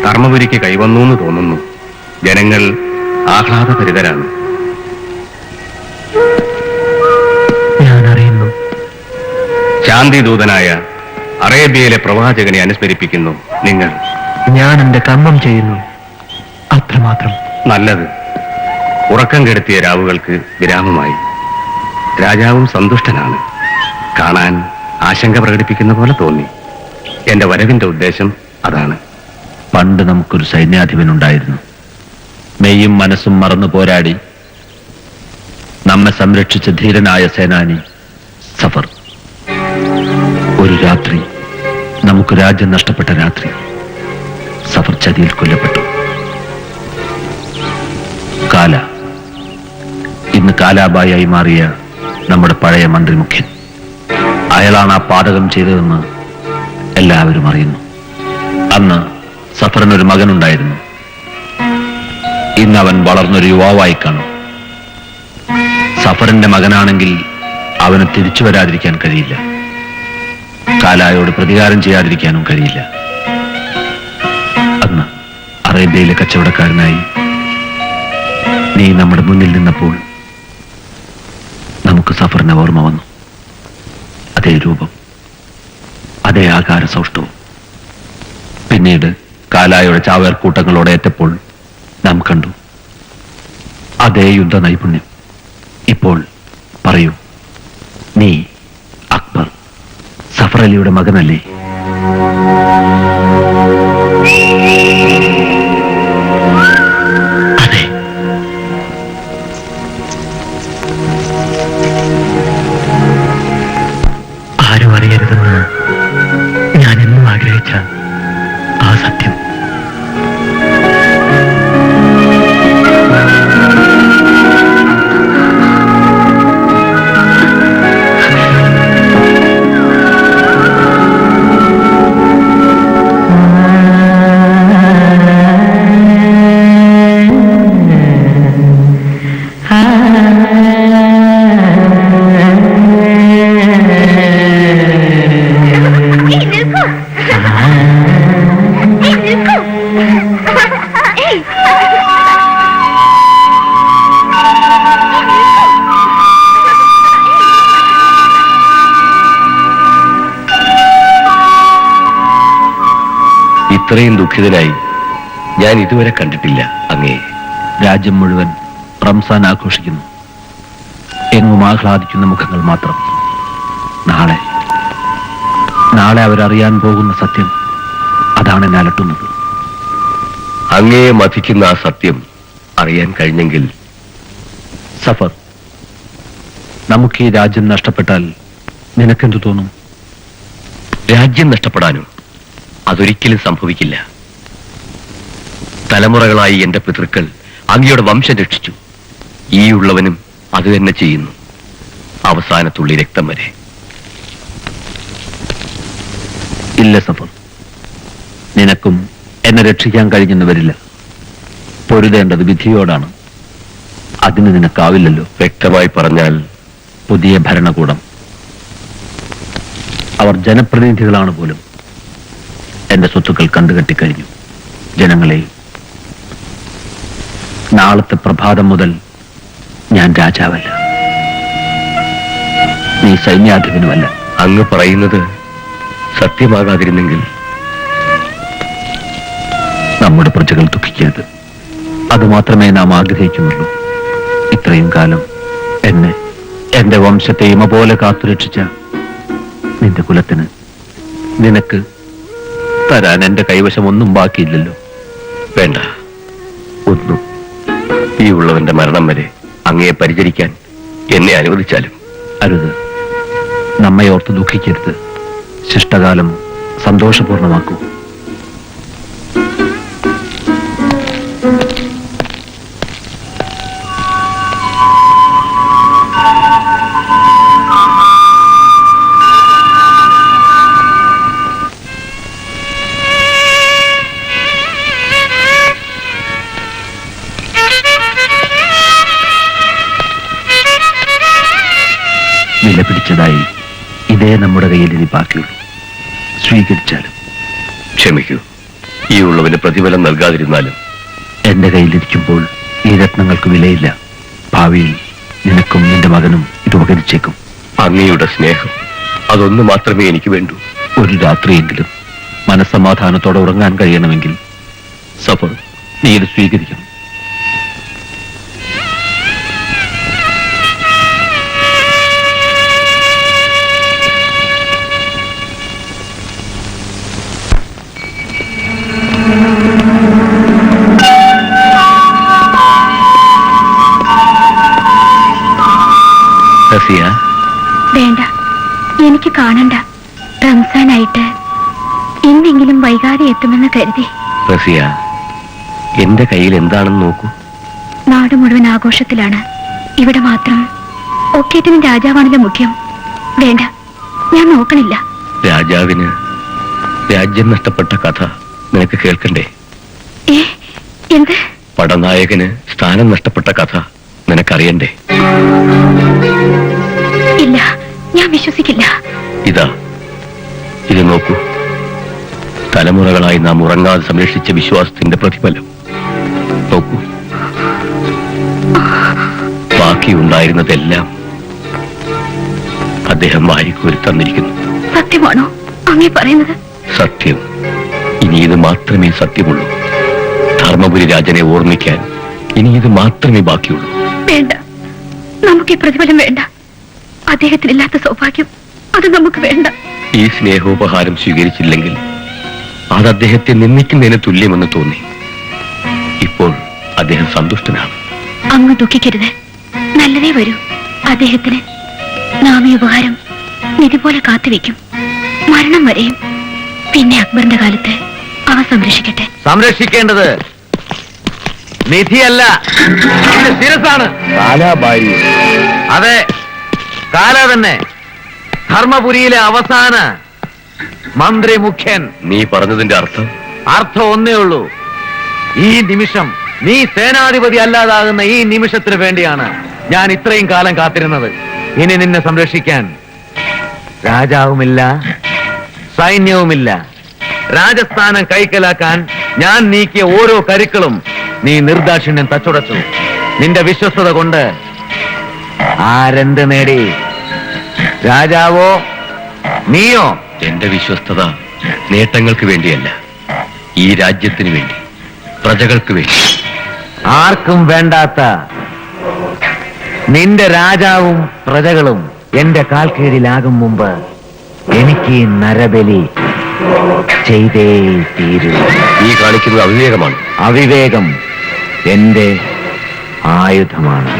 ധർമ്മപുരിക്ക് കൈവന്നു എന്ന് തോന്നുന്നു. ജനങ്ങൾ ആഹ്ലാദഭരിതരാണ്. ശാന്തിദൂതനായ അറേബ്യയിലെ പ്രവാചകനെ അനുസ്മരിപ്പിക്കുന്നു നിങ്ങൾ. ഞാൻ എന്റെ കർമ്മം ചെയ്യുന്നു, അത്രമാത്രം. നല്ലത്. ഉറക്കം കെടുത്തിയ രാവുകൾക്ക് വിരാമമായി. രാജാവും സന്തുഷ്ടനാണ്. കാണാൻ ആശങ്ക പ്രകടിപ്പിക്കുന്ന പോലെ തോന്നി. എന്റെ വരവിന്റെ ഉദ്ദേശം അതാണ്. പണ്ട് നമുക്കൊരു സൈന്യാധിപനുണ്ടായിരുന്നു. മെയ്യും മനസ്സും മറന്നു പോരാടി നമ്മെ സംരക്ഷിച്ച ധീരനായ സേനാനി സഫർ. ഒരു രാത്രി, നമുക്ക് രാജ്യം നഷ്ടപ്പെട്ട രാത്രി, സഫർ ചതിയിൽ കൊല്ലപ്പെട്ടു. കാല, ഇന്ന് കാലാബായി മാറിയ നമ്മുടെ പഴയ മന്ത്രി മുഖ്യൻ, അയാളാണ് ആ പാതകം ചെയ്തതെന്ന് എല്ലാവരും അറിയുന്നു. അന്ന് സഫറിനൊരു മകനുണ്ടായിരുന്നു. ഇന്ന് അവൻ വളർന്നൊരു യുവാവായി കാണും. സഫറിന്റെ മകനാണെങ്കിൽ അവന് തിരിച്ചു വരാതിരിക്കാൻ കഴിയില്ല. കാലായോട് പ്രതികാരം ചെയ്യാതിരിക്കാനും കഴിയില്ല. അന്ന് അറേബ്യയിലെ കച്ചവടക്കാരനായി നീ നമ്മുടെ മുന്നിൽ നിന്നപ്പോൾ നമുക്ക് സഫറിനെ ഓർമ്മ വന്നു. അതേ രൂപം, അതേ ആകാര സൗഷ്ഠവും. പിന്നീട് കാലായുടെ ചാവേർക്കൂട്ടങ്ങളോടെ ഏറ്റപ്പോൾ നാം കണ്ടു അതേ യുദ്ധ നൈപുണ്യം. ഇപ്പോൾ പറയൂ, നീ അക്ബർ സഫർ അലിയുടെ മകനല്ലേ? അതെ. ആരും അറിയരുതെന്ന് ഞാൻ എന്നും ആഗ്രഹിച്ച ആ സത്യം. ഇത്രയും ദുഃഖിതനായി ഞാൻ ഇതുവരെ കണ്ടിട്ടില്ല അങ്ങേ. രാജ്യം മുഴുവൻ റംസാൻ ആഘോഷിക്കുന്നു. എങ്ങും ആഹ്ലാദിക്കുന്ന മുഖങ്ങൾ മാത്രം. നാളെ അവരറിയാൻ പോകുന്ന സത്യം, അതാണ് എന്നെ അലട്ടുന്നത്. അങ്ങയെ മതിക്കുന്ന ആ സത്യം അറിയാൻ കഴിഞ്ഞെങ്കിൽ. സഫർ, നമുക്ക് ഈ രാജ്യം നഷ്ടപ്പെട്ടാൽ നിനക്കെന്തു തോന്നും? രാജ്യം നഷ്ടപ്പെടാനും അതൊരിക്കലും സംഭവിക്കില്ല. തലമുറകളായി എന്റെ പിതൃക്കൾ അങ്ങയുടെ വംശം രക്ഷിച്ചു. ഈ ഉള്ളവനും അത് തന്നെ ചെയ്യുന്നു, അവസാനത്തുള്ളി രക്തം വരെ. ഇല്ല സഫർ, നിനക്കും എന്നെ രക്ഷിക്കാൻ കഴിഞ്ഞെന്ന് വരില്ല. പൊരുതേണ്ടത് വിധിയോടാണ്. അതിന് നിനക്കാവില്ലല്ലോ. വ്യക്തമായി പറഞ്ഞാൽ പുതിയ ഭരണകൂടം, അവർ ജനപ്രതിനിധികളാണ് പോലും. എന്റെ സ്വത്തുക്കൾ കണ്ടുകെട്ടിക്കഴിഞ്ഞു, ജനങ്ങളെയും. നാളത്തെ പ്രഭാതം മുതൽ ഞാൻ രാജാവല്ല, നീ സൈന്യാധിപനുമല്ല. അങ്ങ് പറയുന്നത് സത്യമാകാതിരുന്നെങ്കിൽ നമ്മുടെ പ്രജകൾ ദുഃഖിക്കരുത്, അതുമാത്രമേ നാം ആഗ്രഹിക്കുന്നുള്ളൂ. ഇത്രയും കാലം എന്നെ, എന്റെ വംശത്തെ ഇമ പോലെ കാത്തുരക്ഷിച്ച നിന്റെ കുലത്തിന്, നിനക്ക് തരാൻ എന്റെ കൈവശം ഒന്നും ബാക്കിയില്ലല്ലോ. വേണ്ട, ഒന്നും. ഈ ഉള്ളവന്റെ മരണം വരെ അങ്ങയെ പരിചരിക്കാൻ എന്നെ അനുവദിച്ചാലും. അരുത്, നമ്മെ ഓർത്ത് ദുഃഖിക്കരുത്. ശിഷ്ടകാലം സന്തോഷപൂർണമാക്കൂ. വില പിടിച്ചതായി ഇതേ നമ്മുടെ കയ്യിൽ ഇനി ബാക്കിയുള്ളൂ. സ്വീകരിച്ചാലും. ക്ഷമിക്കൂ, ഈ ഉള്ളവന് പ്രതിഫലം നൽകാതിരുന്നാലും. എന്റെ കയ്യിലിരിക്കുമ്പോൾ ഈ രത്നങ്ങൾക്ക് വിലയില്ല. ഭാവിയിൽ നിനക്കും നിന്റെ മകനും ഇത് ഉപകരിച്ചേക്കും. അങ്ങയുടെ സ്നേഹം അതൊന്നു മാത്രമേ എനിക്ക് വേണ്ടൂ. ഒരു രാത്രിയെങ്കിലും മനസ്സമാധാനത്തോടെ ഉറങ്ങാൻ കഴിയണമെങ്കിൽ സഫർ നീ ഇത് സ്വീകരിക്കണം. റസിയ, വേണ്ട, എനിക്ക് കാണണ്ട. റംസാനായിട്ട് ഇന്നെങ്കിലും വൈകാതെ എത്തുമെന്ന് കരുതി. റസിയ, എന്റെ കയ്യിൽ എന്താണെന്ന് നോക്കൂ. നാട് മുഴുവൻ ആഘോഷത്തിലാണ്, ഇവിടെ മാത്രം ഒക്കേറ്റിനും രാജാവാണല്ലോ മുഖ്യം. വേണ്ട, ഞാൻ നോക്കണില്ല. രാജാവിന് രാജ്യം നഷ്ടപ്പെട്ട കഥ നിനക്ക് കേൾക്കണ്ടേ? എന്ത്? പടനായകന് സ്ഥാനം നഷ്ടപ്പെട്ട കഥ നിനക്കറിയണ്ടേ? ഇല്ല, ഞാൻ വിശ്വസിക്കില്ല. ഇതാ, ഇത് നോക്കൂ. തലമുറകളായി നാം ഉറങ്ങാതെ സംരക്ഷിച്ച വിശ്വാസത്തിന്റെ പ്രതിഫലം നോക്കൂ. ബാക്കിയുണ്ടായിരുന്നതെല്ലാം അദ്ദേഹം വാരിക്കോരി തന്നിരിക്കുന്നു. സത്യമാണോ അങ്ങേ പറയുന്നത്? സത്യം. ഇനി ഇത് മാത്രമേ സത്യമുള്ളൂ. ധർമ്മപുരി രാജനെ ഓർമ്മിക്കാൻ ഇനി ഇത് മാത്രമേ ബാക്കിയുള്ളൂ. വേണ്ട, നമുക്ക് ഈ പ്രതിഫലം വേണ്ട. അദ്ദേഹത്തിനില്ലാത്ത സൗഭാഗ്യം അത് നമുക്ക് വേണ്ട. ഈ സ്നേഹോപഹാരം സ്വീകരിച്ചില്ലെങ്കിൽ അത് അദ്ദേഹത്തെ നിന്ദിക്കുന്നതിന് തുല്യമെന്ന് തോന്നി. ഇപ്പോൾ അദ്ദേഹം സന്തുഷ്ടനാണ്. അങ്ങ് ദുഃഖിക്കരുത്, നല്ലതേ വരൂ അദ്ദേഹത്തിന്. നാം ഈ ഉപഹാരം നിധി പോലെ കാത്തുവെക്കും, മരണം വരെയും. പിന്നെ അക്ബറിന്റെ കാലത്ത് അവ സംരക്ഷിക്കട്ടെ. സംരക്ഷിക്കേണ്ടത് നിധിയല്ല, ശിരസാണ്. കാലാബായി. അതെ, കാല തന്നെ. ധർമ്മപുരിയിലെ അവസാന മന്ത്രി മുഖ്യൻ. നീ പറഞ്ഞതിന്റെ അർത്ഥം? അർത്ഥം ഒന്നേ ഉള്ളൂ. ഈ നിമിഷം നീ സേനാധിപതി അല്ലാതാകുന്ന ഈ നിമിഷത്തിന് വേണ്ടിയാണ് ഞാൻ ഇത്രയും കാലം കാത്തിരുന്നത്. ഇനി നിന്നെ സംരക്ഷിക്കാൻ രാജാവുമില്ല, സൈന്യവുമില്ല. രാജസ്ഥാനം കൈക്കലാക്കാൻ ഞാൻ നീക്കിയ ഓരോ കരുക്കളും നീ നിർദാക്ഷിണ്യം തച്ചുടച്ചു. നിന്റെ വിശ്വസ്തത കൊണ്ട് ആരെന്ത് നേടി? രാജാവോ നീയോ? എന്റെ വിശ്വസ്തത നേട്ടങ്ങൾക്ക് വേണ്ടിയല്ല, ഈ രാജ്യത്തിന് വേണ്ടി, പ്രജകൾക്ക് വേണ്ടി. ആർക്കും വേണ്ടാത്ത നിന്റെ രാജാവും പ്രജകളും എന്റെ കാൽ കീഴിലാകും മുമ്പ് എനിക്ക് ഈ നരബലി ചെയ്തേ തീരൂ. നീ കാണിക്കുന്നത് അവിവേകമാണ്. അവിവേകം എന്റെ ആയുധമാണ്.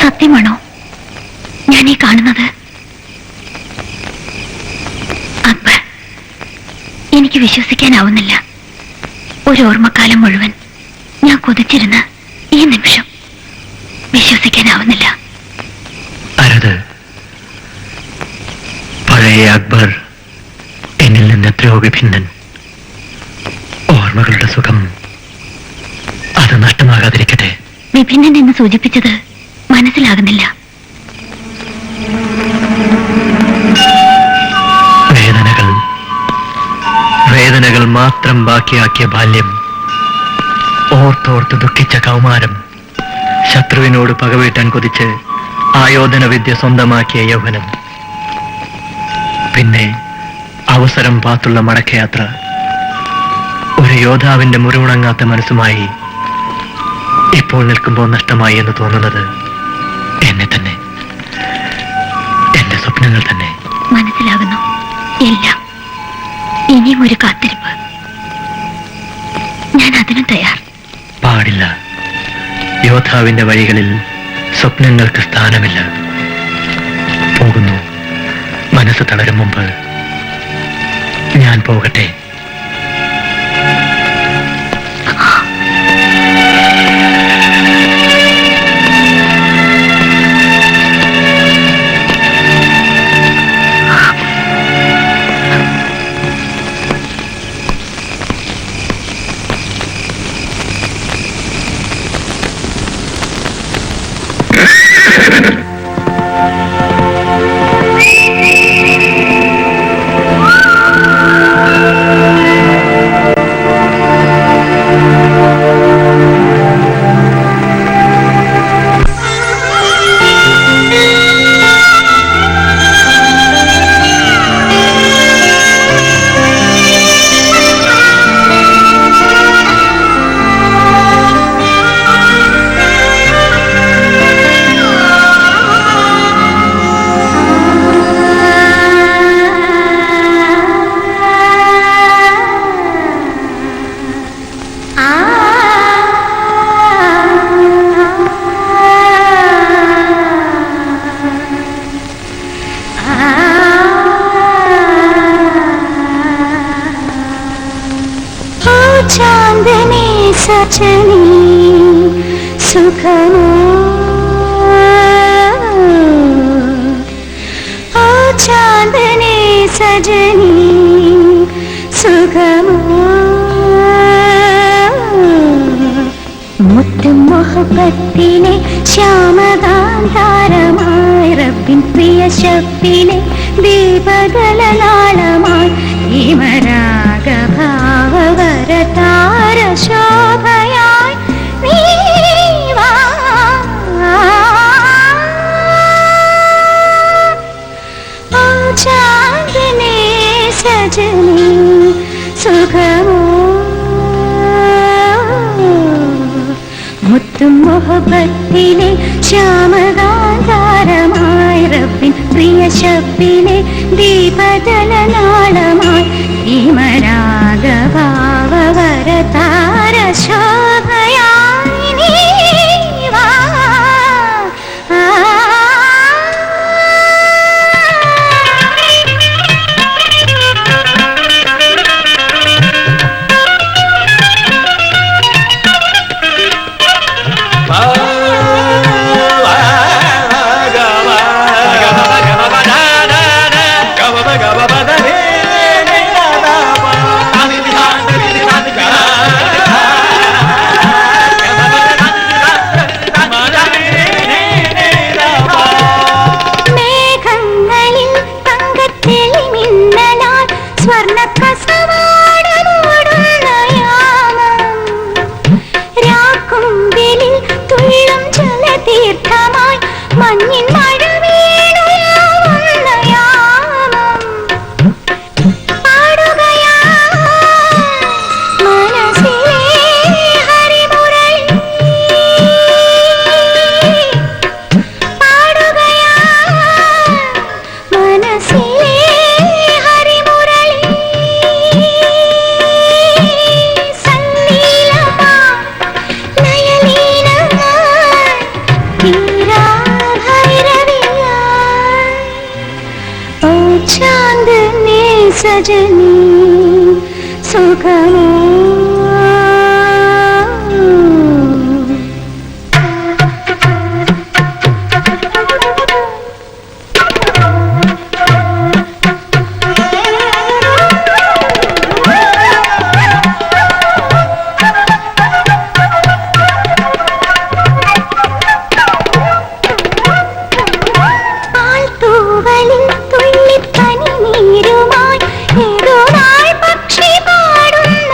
സത്യമാണോ ഞാൻ ഈ കാണുന്നത്? അക്ബർ, എനിക്ക് വിശ്വസിക്കാനാവുന്നില്ല. ഒരു ഓർമ്മക്കാലം മുഴുവൻ ഞാൻ കൊതിച്ചിരുന്ന ഈ നിമിഷം വിശ്വസിക്കാനാവുന്നില്ല. അരുത്, പഴയ അക്ബർ എന്നിൽ നിന്ന് എത്രയോ വിഭിന്നൻ. ഓർമ്മകളുടെ സുഖം അത് നഷ്ടമാകാതിരിക്കട്ടെ. വിഭിന്നൻ എന്ന് സൂചിപ്പിച്ചത് മനസ്സിലാകുന്നില്ല. വേദനകൾ മാത്രം ബാക്കിയാക്കിയ ബാല്യം, ഓർത്തോർത്ത് ദുഃഖിച്ച കൗമാരം, ശത്രുവിനോട് പകവീട്ടാൻ കൊതിച്ച് ആയോധന വിദ്യ സ്വന്തമാക്കിയ യൗവനം. പിന്നെ അവസരം പാത്തുള്ള മടക്കയാത്ര. ഒരു യോദ്ധാവിന്റെ മുറിവുണങ്ങാത്ത മനസ്സുമായി ഇപ്പോൾ നിൽക്കുമ്പോൾ നഷ്ടമായി എന്ന് തോന്നുന്നത് എന്നെ തന്നെ, എന്റെ സ്വപ്നങ്ങൾ തന്നെ. മനസ്സിലാകുന്നു എല്ലാം. ഇനിയും ഒരു കാത്തിരിപ്പ്. ഞാൻ അതിന് തയ്യാർ. പാടില്ല. യോദ്ധാവിന്റെ വഴികളിൽ സ്വപ്നങ്ങൾക്ക് സ്ഥാനമില്ല. പോകുന്നു. മനസ്സ് തളരും മുമ്പ് ഞാൻ പോകട്ടെ. चांदनी सजनी सुखमो ओ चांदनी सजनी सुखमो മുത്തും മുഹബത്തിലെ ശ്യാമകാന്താരമായി റബ്ബിൻ പ്രിയ ശബ്ദിലെ ദീപകലനാളമായി ഹിമരാഗഭാവവരതാര ശോഭയായി നീ വാ. ഓ ചാന്ദനേ സജനി സുഖമോ മുത്തും മുഹബത്തിലെ ശ്യാമകാന്താരമായി റബ്ബിൻ പ്രിയ ശബ്ദിലെ ദീപദലനാളമായി ഹിമരാഗഭാവവരതാര ശോഭയായി നീ വാ. सजनी सुखमो തുള്ളിപ്പനി നീരുമായി ഏതോ നാൾ പക്ഷി പാടുന്ന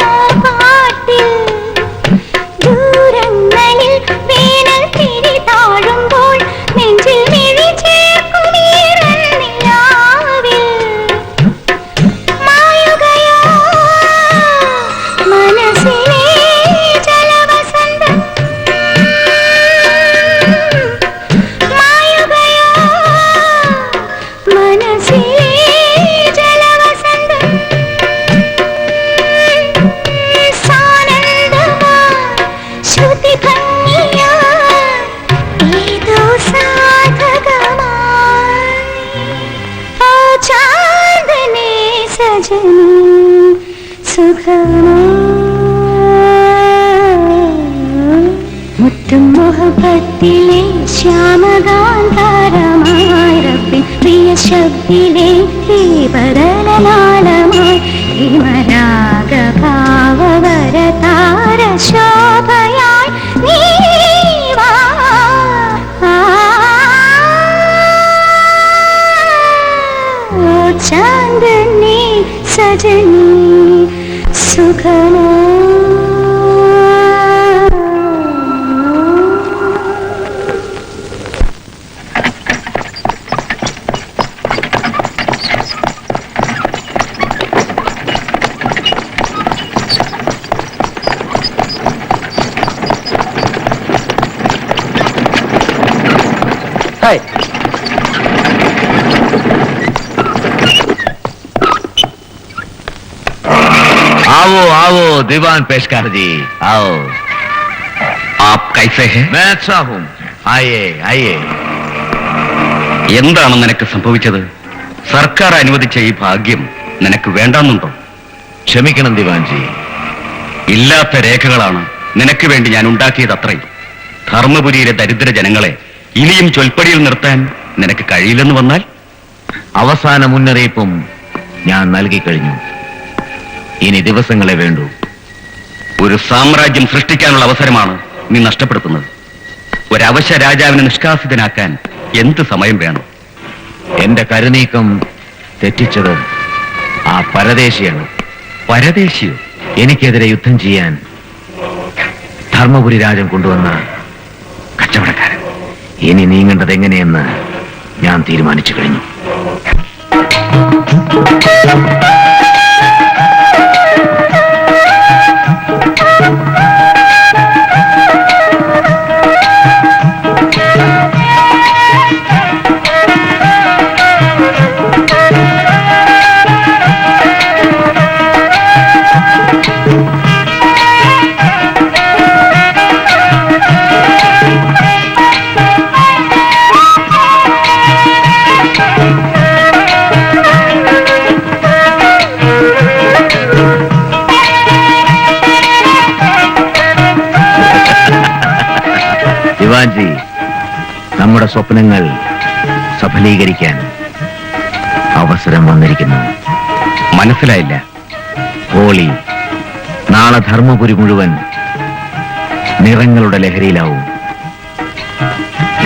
സജനി സുഖമാ മുത്തും മുഹബത്തിലെ ശ്യാമകാന്താരമായി റബ്ബിൻ പ്രിയ ശബ്ദിലെ ബദലനാളമായി ഹിമരാഗ ഭാവവരതാര ശോഭയായി നീ വാ. ഓ ചാന്ദനി സജനി സുഖമാ आओ आओ दीवान पेशकार जी आओ आप कैसे हैं मैं अच्छा हूं आइए आइए എന്താണ് നിനക്ക് സംഭവിച്ചത്? സർക്കാർ അനുവദിച്ച ഈ ഭാഗ്യം നിനക്ക് വേണ്ടെന്നുണ്ടോ? ക്ഷമിക്കണം ദിവാൻജി, ഇല്ലാത്ത രേഖകളാണ് നിനക്ക് വേണ്ടി ഞാൻ ഉണ്ടാക്കിയത് അത്രയും. ധർമ്മപുരിയിലെ ദരിദ്ര ജനങ്ങളെ ഇനിയും ചൊൽപ്പടിയിൽ നിർത്താൻ നിനക്ക് കഴിയില്ലെന്ന് വന്നാൽ? അവസാന മുന്നറിയിപ്പും ഞാൻ നൽകി കഴിഞ്ഞു. ഇനി ദിവസങ്ങളെ വേണ്ടൂ. ഒരു സാമ്രാജ്യം സൃഷ്ടിക്കാനുള്ള അവസരമാണ് നീ നഷ്ടപ്പെടുത്തുന്നത്. ഒരവശ രാജാവിനെ നിഷ്കാസിതനാക്കാൻ എന്ത് സമയം വേണം? എന്റെ കരുനീക്കം തെറ്റിച്ചത് ആ പരദേശിയാണ്. പരദേശിയോ? എനിക്കെതിരെ യുദ്ധം ചെയ്യാൻ ധർമ്മപുരി രാജൻ കൊണ്ടുവന്ന കച്ചവടക്കാരൻ. ഇനി നീങ്ങേണ്ടത് എങ്ങനെയെന്ന് ഞാൻ തീരുമാനിച്ചു കഴിഞ്ഞു. ദിവാൻജി, നമ്മുടെ സ്വപ്നങ്ങൾ സഫലീകരിക്കാൻ അവസരം വന്നിരിക്കുന്നു. മനസ്സിലായില്ല? ഹോളി നാളെ ധർമ്മപുരി മുഴുവൻ നിറങ്ങളുടെ ലഹരിയിലാവും.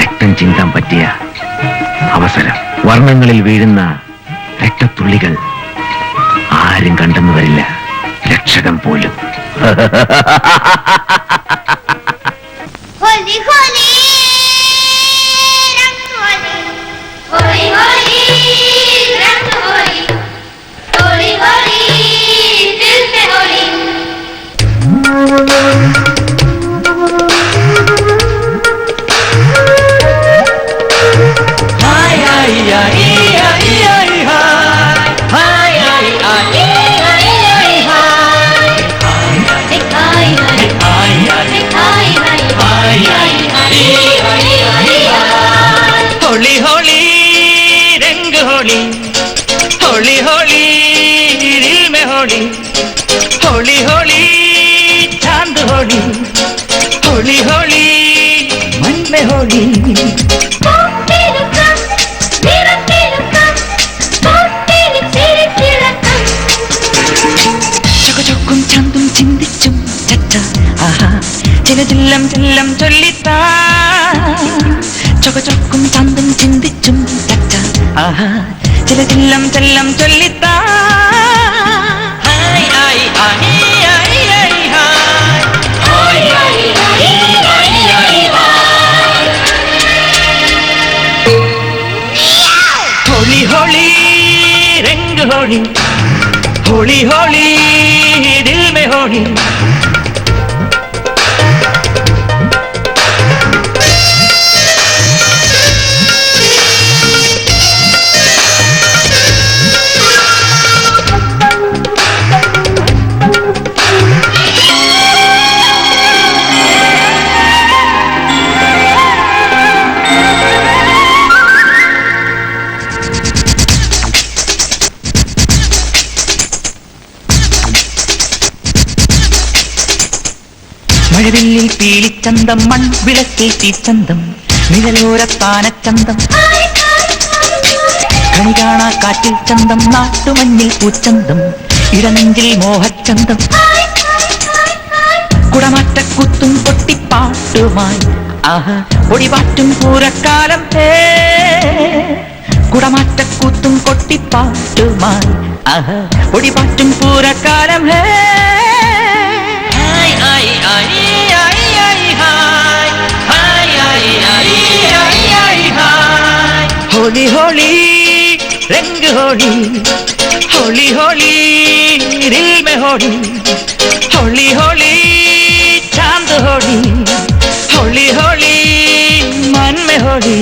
രക്തം ചിന്താൻ പറ്റിയ അവസരം. വർണ്ണങ്ങളിൽ വീഴുന്ന രക്തത്തുള്ളികൾ ആരും കണ്ടെന്നു വരില്ല, രക്ഷകൻ പോലും. होली होली रंग होली होली होली रंग होली होली होली दिल से होली हाय हाय हाय हाय हाय हाय हाय होली होली रंग होली होली होली दिल में होली होली होली चांद होली होली होली मन में होली ചൊക്കും ചന്തും ചിന്തിച്ചും ചച്ച ആഹാ ചില ചില്ലം ചില്ലം ചൊല്ലിത്താ ചൊക്കും ചന്തും ചിന്തിച്ചും ചച്ച ആഹാ ചില ചില്ലം ചെല്ലം ചൊല്ലിത്താ ഹായ് ഹായ് ഹായ് ഹായ് ഹായ് ഹായ് ഹായ് होली होली रंग होली होली होली दिल में होली മഴവില്ലിൽ പീലിച്ചന്തം മൺവിളക്കിൽ തീച്ചന്തം നിഴലോരത്താനച്ചന്തം കണി കാണാ കാറ്റിൽ ചന്തം നാട്ടുമഞ്ഞിൽ പൂച്ചന്തം ഇടനെഞ്ചിൽ മോഹച്ചന്തം കുടമാറ്റക്കുത്തും കൊട്ടിപ്പാട്ടുമായി ആഹ് ഒടിപാറ്റും പൂരക്കാലം കുടമാറ്റക്കൂത്തും കൊട്ടിപ്പാട്ടുമായി ആഹ് ഒടിപാറ്റും പൂരക്കാലം होली होली रंग होली होली होली दिल में होली होली होली चांद होली होली होली मन में होली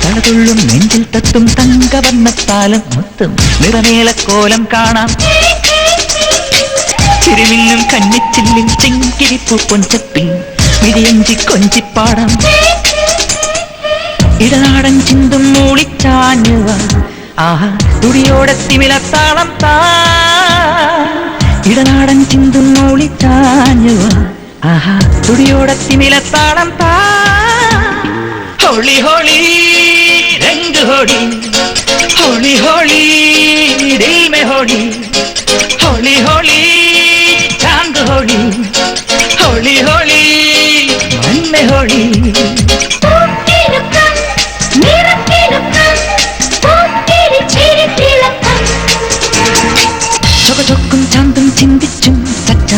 തളതുള്ളും നെഞ്ചിൽ തത്തും തങ്കവർണ്ണത്താലം മൊത്തം നിറമേളക്കോലം കാണാം ചിരിമില്ലും കണ്ണിച്ചില്ലിൽ ചെങ്കിരിപ്പു പൊഞ്ചപ്പിൽ മിടിയഞ്ചി കൊഞ്ചിപ്പാടാം ഇടനാടൻ ചിന്തും മൂളിച്ചാഞ്ഞുവ ആഹാ തുടിയോടെ തിമിലത്താളം താ ഇടനാടൻ ചിന്തും മൂളിച്ചാഞ്ഞുവ ആഹാ തുടിയോടെ തിമിലത്താളം താ होली होली रंग होली होली होली दिल में होली होली होली चांद होली होली होली मन में होली ചൊക്കും ചാന്തും ചിന്തിച്ചും ചച്ച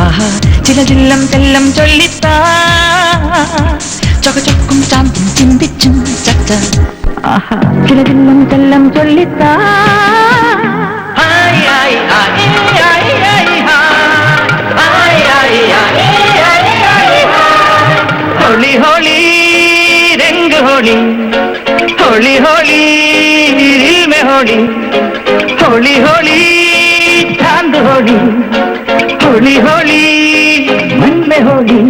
ആഹാ ചില ജില്ലം ചെല്ലം ചൊല്ലിത്താ ചൊക്കും ചാന്തും ചിന്തിച്ചും ചച്ച ആഹാ ചില ജില്ലം ചെല്ലം ചൊല്ലിത്താ होली होली रंग होली होली होली दिल में होली होली होली चांद होली होली होली मन में होली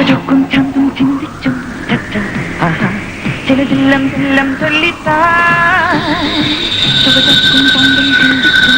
ചൊക്കും ചാന്തും ചിന്തിച്ചും ചച്ച ആഹാ ചില ജില്ലം ചെല്ലം ചൊല്ലിത്താ ചൊക്കും ചാന്തും ചിന്തിച്ചും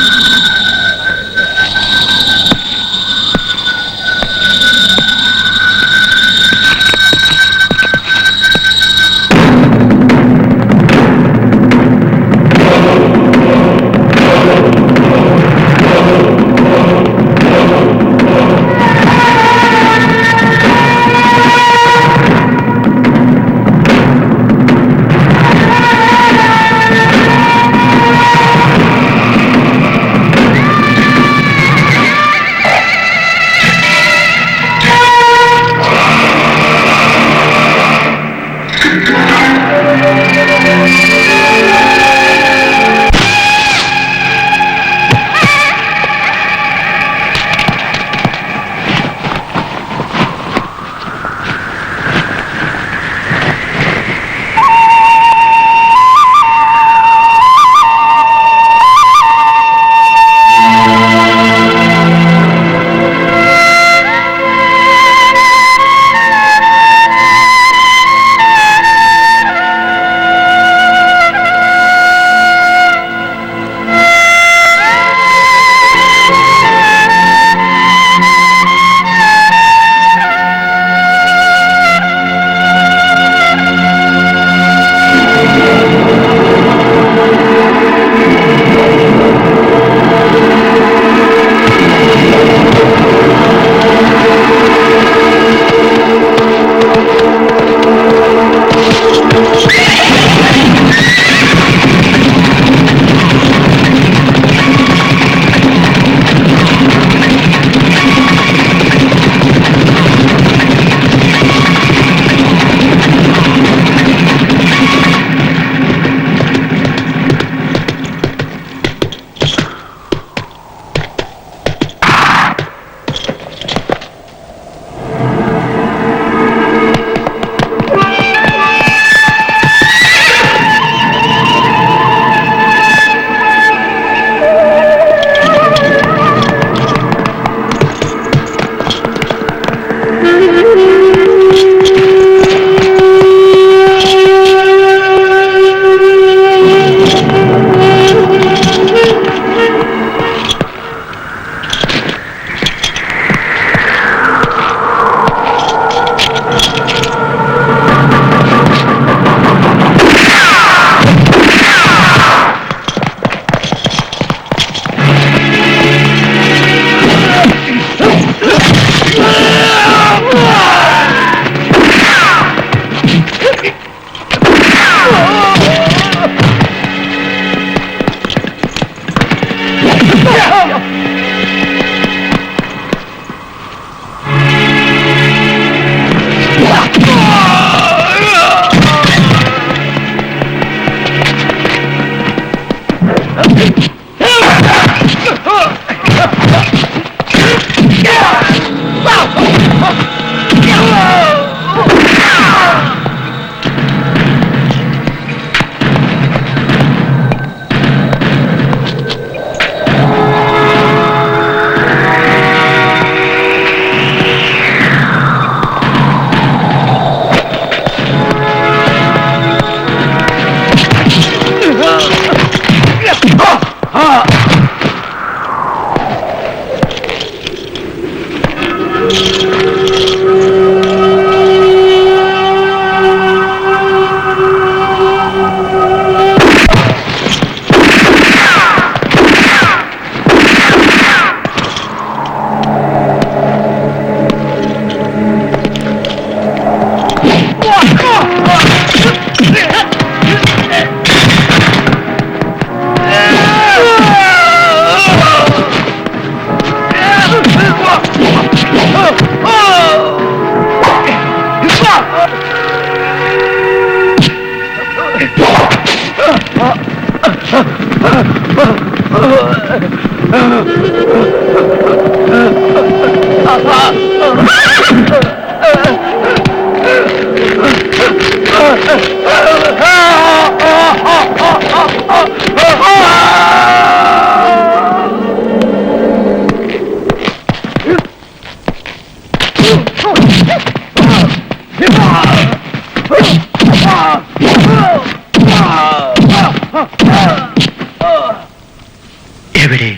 എവിടെ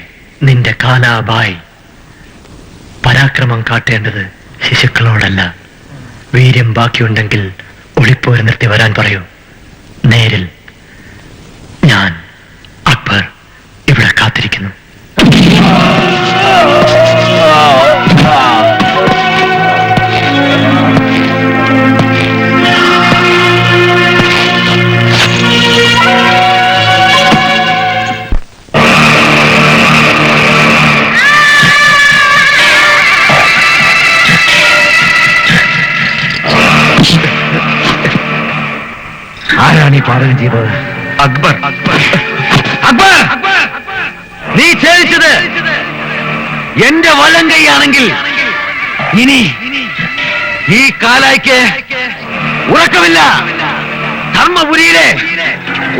നിന്റെ കാലാബായ്? പരാക്രമം കാട്ടേണ്ടത് ശിശുക്കളോടല്ല. വീര്യം ബാക്കിയുണ്ടെങ്കിൽ ഒളിപ്പോര് നിർത്തി വരാൻ പറയൂ. നേരിൽ ഞാൻ അക്ബർ ഇവിടെ കാത്തിരിക്കുന്നു. ആരാണ് ഈ പാചകം ചെയ്തത്? അക്ബർ അക്ബർ, നീ ഛേദിച്ചത് എന്റെ വലം കൈയാണെങ്കിൽ ഇനി ഈ കാലായ്ക്ക് ഉറക്കമില്ല. ധർമ്മപുരിയിലെ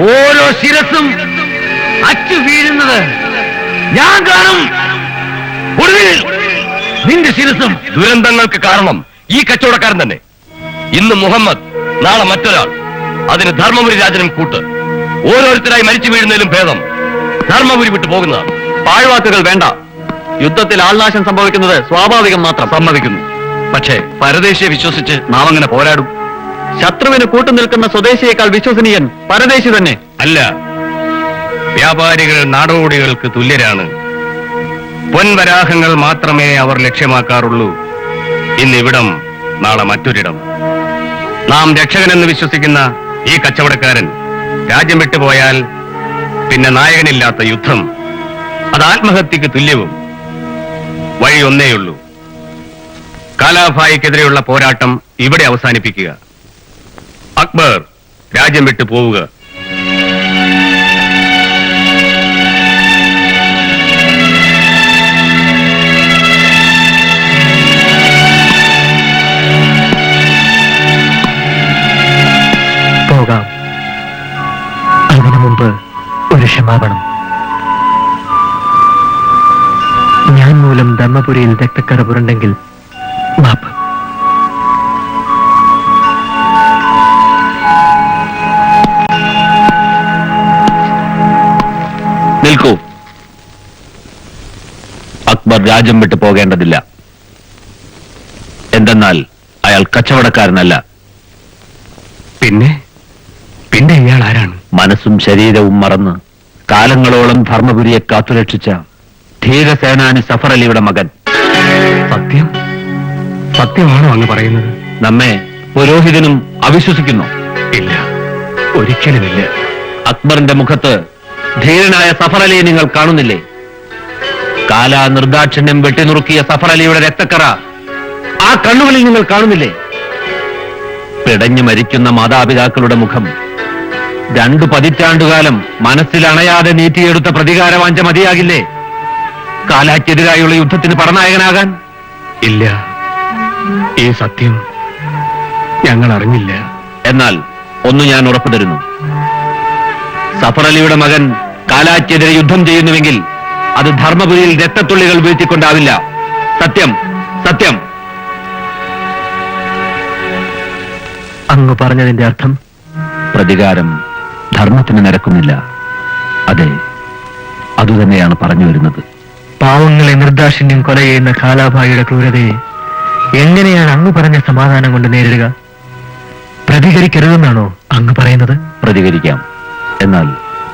ഓരോ ശിരസും അച്ചു വീഴുന്നത് ഞാൻ കാണും. ഒടുവിൽ നിന്റെ ശിരസും. ദുരന്തങ്ങൾക്ക് കാരണം ഈ കച്ചവടക്കാരൻ തന്നെ. ഇന്ന് മുഹമ്മദ്, നാളെ മറ്റൊരാൾ. അതിന് ധർമ്മപുരി രാജനും കൂട്ട്. ഓരോരുത്തരായി മരിച്ചു വീഴുന്നതിലും ഭേദം ധർമ്മപുരി വിട്ടു പോകുന്നതാണ്. പാഴ്വാക്കുകൾ വേണ്ട. യുദ്ധത്തിൽ ആൾനാശം സംഭവിക്കുന്നത് സ്വാഭാവികം മാത്രം. സമ്മതിക്കുന്നു. പക്ഷേ പരദേശിയെ വിശ്വസിച്ച് നാം അങ്ങനെ പോരാടും. ശത്രുവിന് കൂട്ടുനിൽക്കുന്ന സ്വദേശിയേക്കാൾ വിശ്വസനീയൻ പരദേശി തന്നെ. അല്ല, വ്യാപാരികൾ നാടോടികൾക്ക് തുല്യരാണ്. പൊൻവരാഹങ്ങൾ മാത്രമേ അവർ ലക്ഷ്യമാക്കാറുള്ളൂ. ഇന്നിവിടം, നാളെ മറ്റൊരിടം. നാം രക്ഷകനെന്ന് വിശ്വസിക്കുന്ന ഈ കച്ചവടക്കാരൻ രാജ്യം വിട്ടുപോയാൽ പിന്നെ നായകനില്ലാത്ത യുദ്ധം. അത് ആത്മഹത്യക്ക് തുല്യവും. വഴി ഒന്നേയുള്ളൂ. കാലാഭായിക്കെതിരെയുള്ള പോരാട്ടം ഇവിടെ അവസാനിപ്പിക്കുക. അക്ബർ രാജ്യം വിട്ടു പോവുക. പോകാം. അതിനു മുമ്പ് ഒരു ക്ഷമാപണം. ഞാൻ മൂലം ധർമ്മപുരിയിൽ രക്തക്കറ പുരണ്ടെങ്കിൽ മാപ്പ്. നിൽക്കൂ. അക്ബർ രാജ്യം വിട്ടു പോകേണ്ടതില്ല. എന്തെന്നാൽ അയാൾ കച്ചവടക്കാരനല്ല. പിന്നെ ഇയാൾ ആരാണ്? മനസ്സും ശരീരവും മറന്ന് കാലങ്ങളോളം ധർമ്മപുരിയെ കാത്തുരക്ഷിച്ച ധീരസേനാനി സഫർ അലിയുടെ മകൻ. സത്യമാണോ അങ്ങ് പറയുന്നത്? നമ്മെ പുരോഹിതനും അവിശ്വസിക്കുന്നു. ഇല്ല, ഒരിക്കലുമില്ല. അക്ബറിന്റെ മുഖത്ത് ധീരനായ സഫർ അലിയെ നിങ്ങൾ കാണുന്നില്ലേ? കാലാ നിർദാക്ഷിണ്യം വെട്ടിനുറുക്കിയ സഫർ അലിയുടെ രക്തക്കറ ആ കണ്ണുകളിൽ നിങ്ങൾ കാണുന്നില്ലേ? പിടഞ്ഞു മരിക്കുന്ന മാതാപിതാക്കളുടെ മുഖം 2 പതിറ്റാണ്ടുകാലം മനസ്സിൽ അണയാതെ നീറ്റിയെടുത്ത പ്രതികാരവാഞ്ച മതിയാകില്ലേ കാലാക്കെതിരായുള്ള യുദ്ധത്തിന് പടനായകനാകാൻ? ഇല്ല, ഈ സത്യം ഞങ്ങൾ അറിഞ്ഞില്ല. എന്നാൽ ഒന്ന് ഞാൻ ഉറപ്പു തരുന്നു. സഫർ അലിയുടെ മകൻ കാലാക്കെതിരെ യുദ്ധം ചെയ്യുന്നുവെങ്കിൽ അത് ധർമ്മപുരിയിൽ രക്തത്തുള്ളികൾ വീഴ്ത്തിക്കൊണ്ടാവില്ല. സത്യം, സത്യം. അങ്ങ് പറഞ്ഞതിന്റെ അർത്ഥം? പ്രതികാരം ധർമ്മത്തിന് നിരക്കുന്നില്ല. അതെ, അതുതന്നെയാണ് പറഞ്ഞു വരുന്നത്. പാവങ്ങളെ നിർദാക്ഷിണ്യം കൊല ചെയ്യുന്ന കാലാഭായിയുടെ ക്രൂരതയെ എങ്ങനെയാണ് അങ്ങ് പറഞ്ഞ സമാധാനം കൊണ്ട് നേരിടുക? പ്രതികരിക്കരുതെന്നാണോ അങ്ങ് പറയുന്നത്? പ്രതികരിക്കാം. എന്നാൽ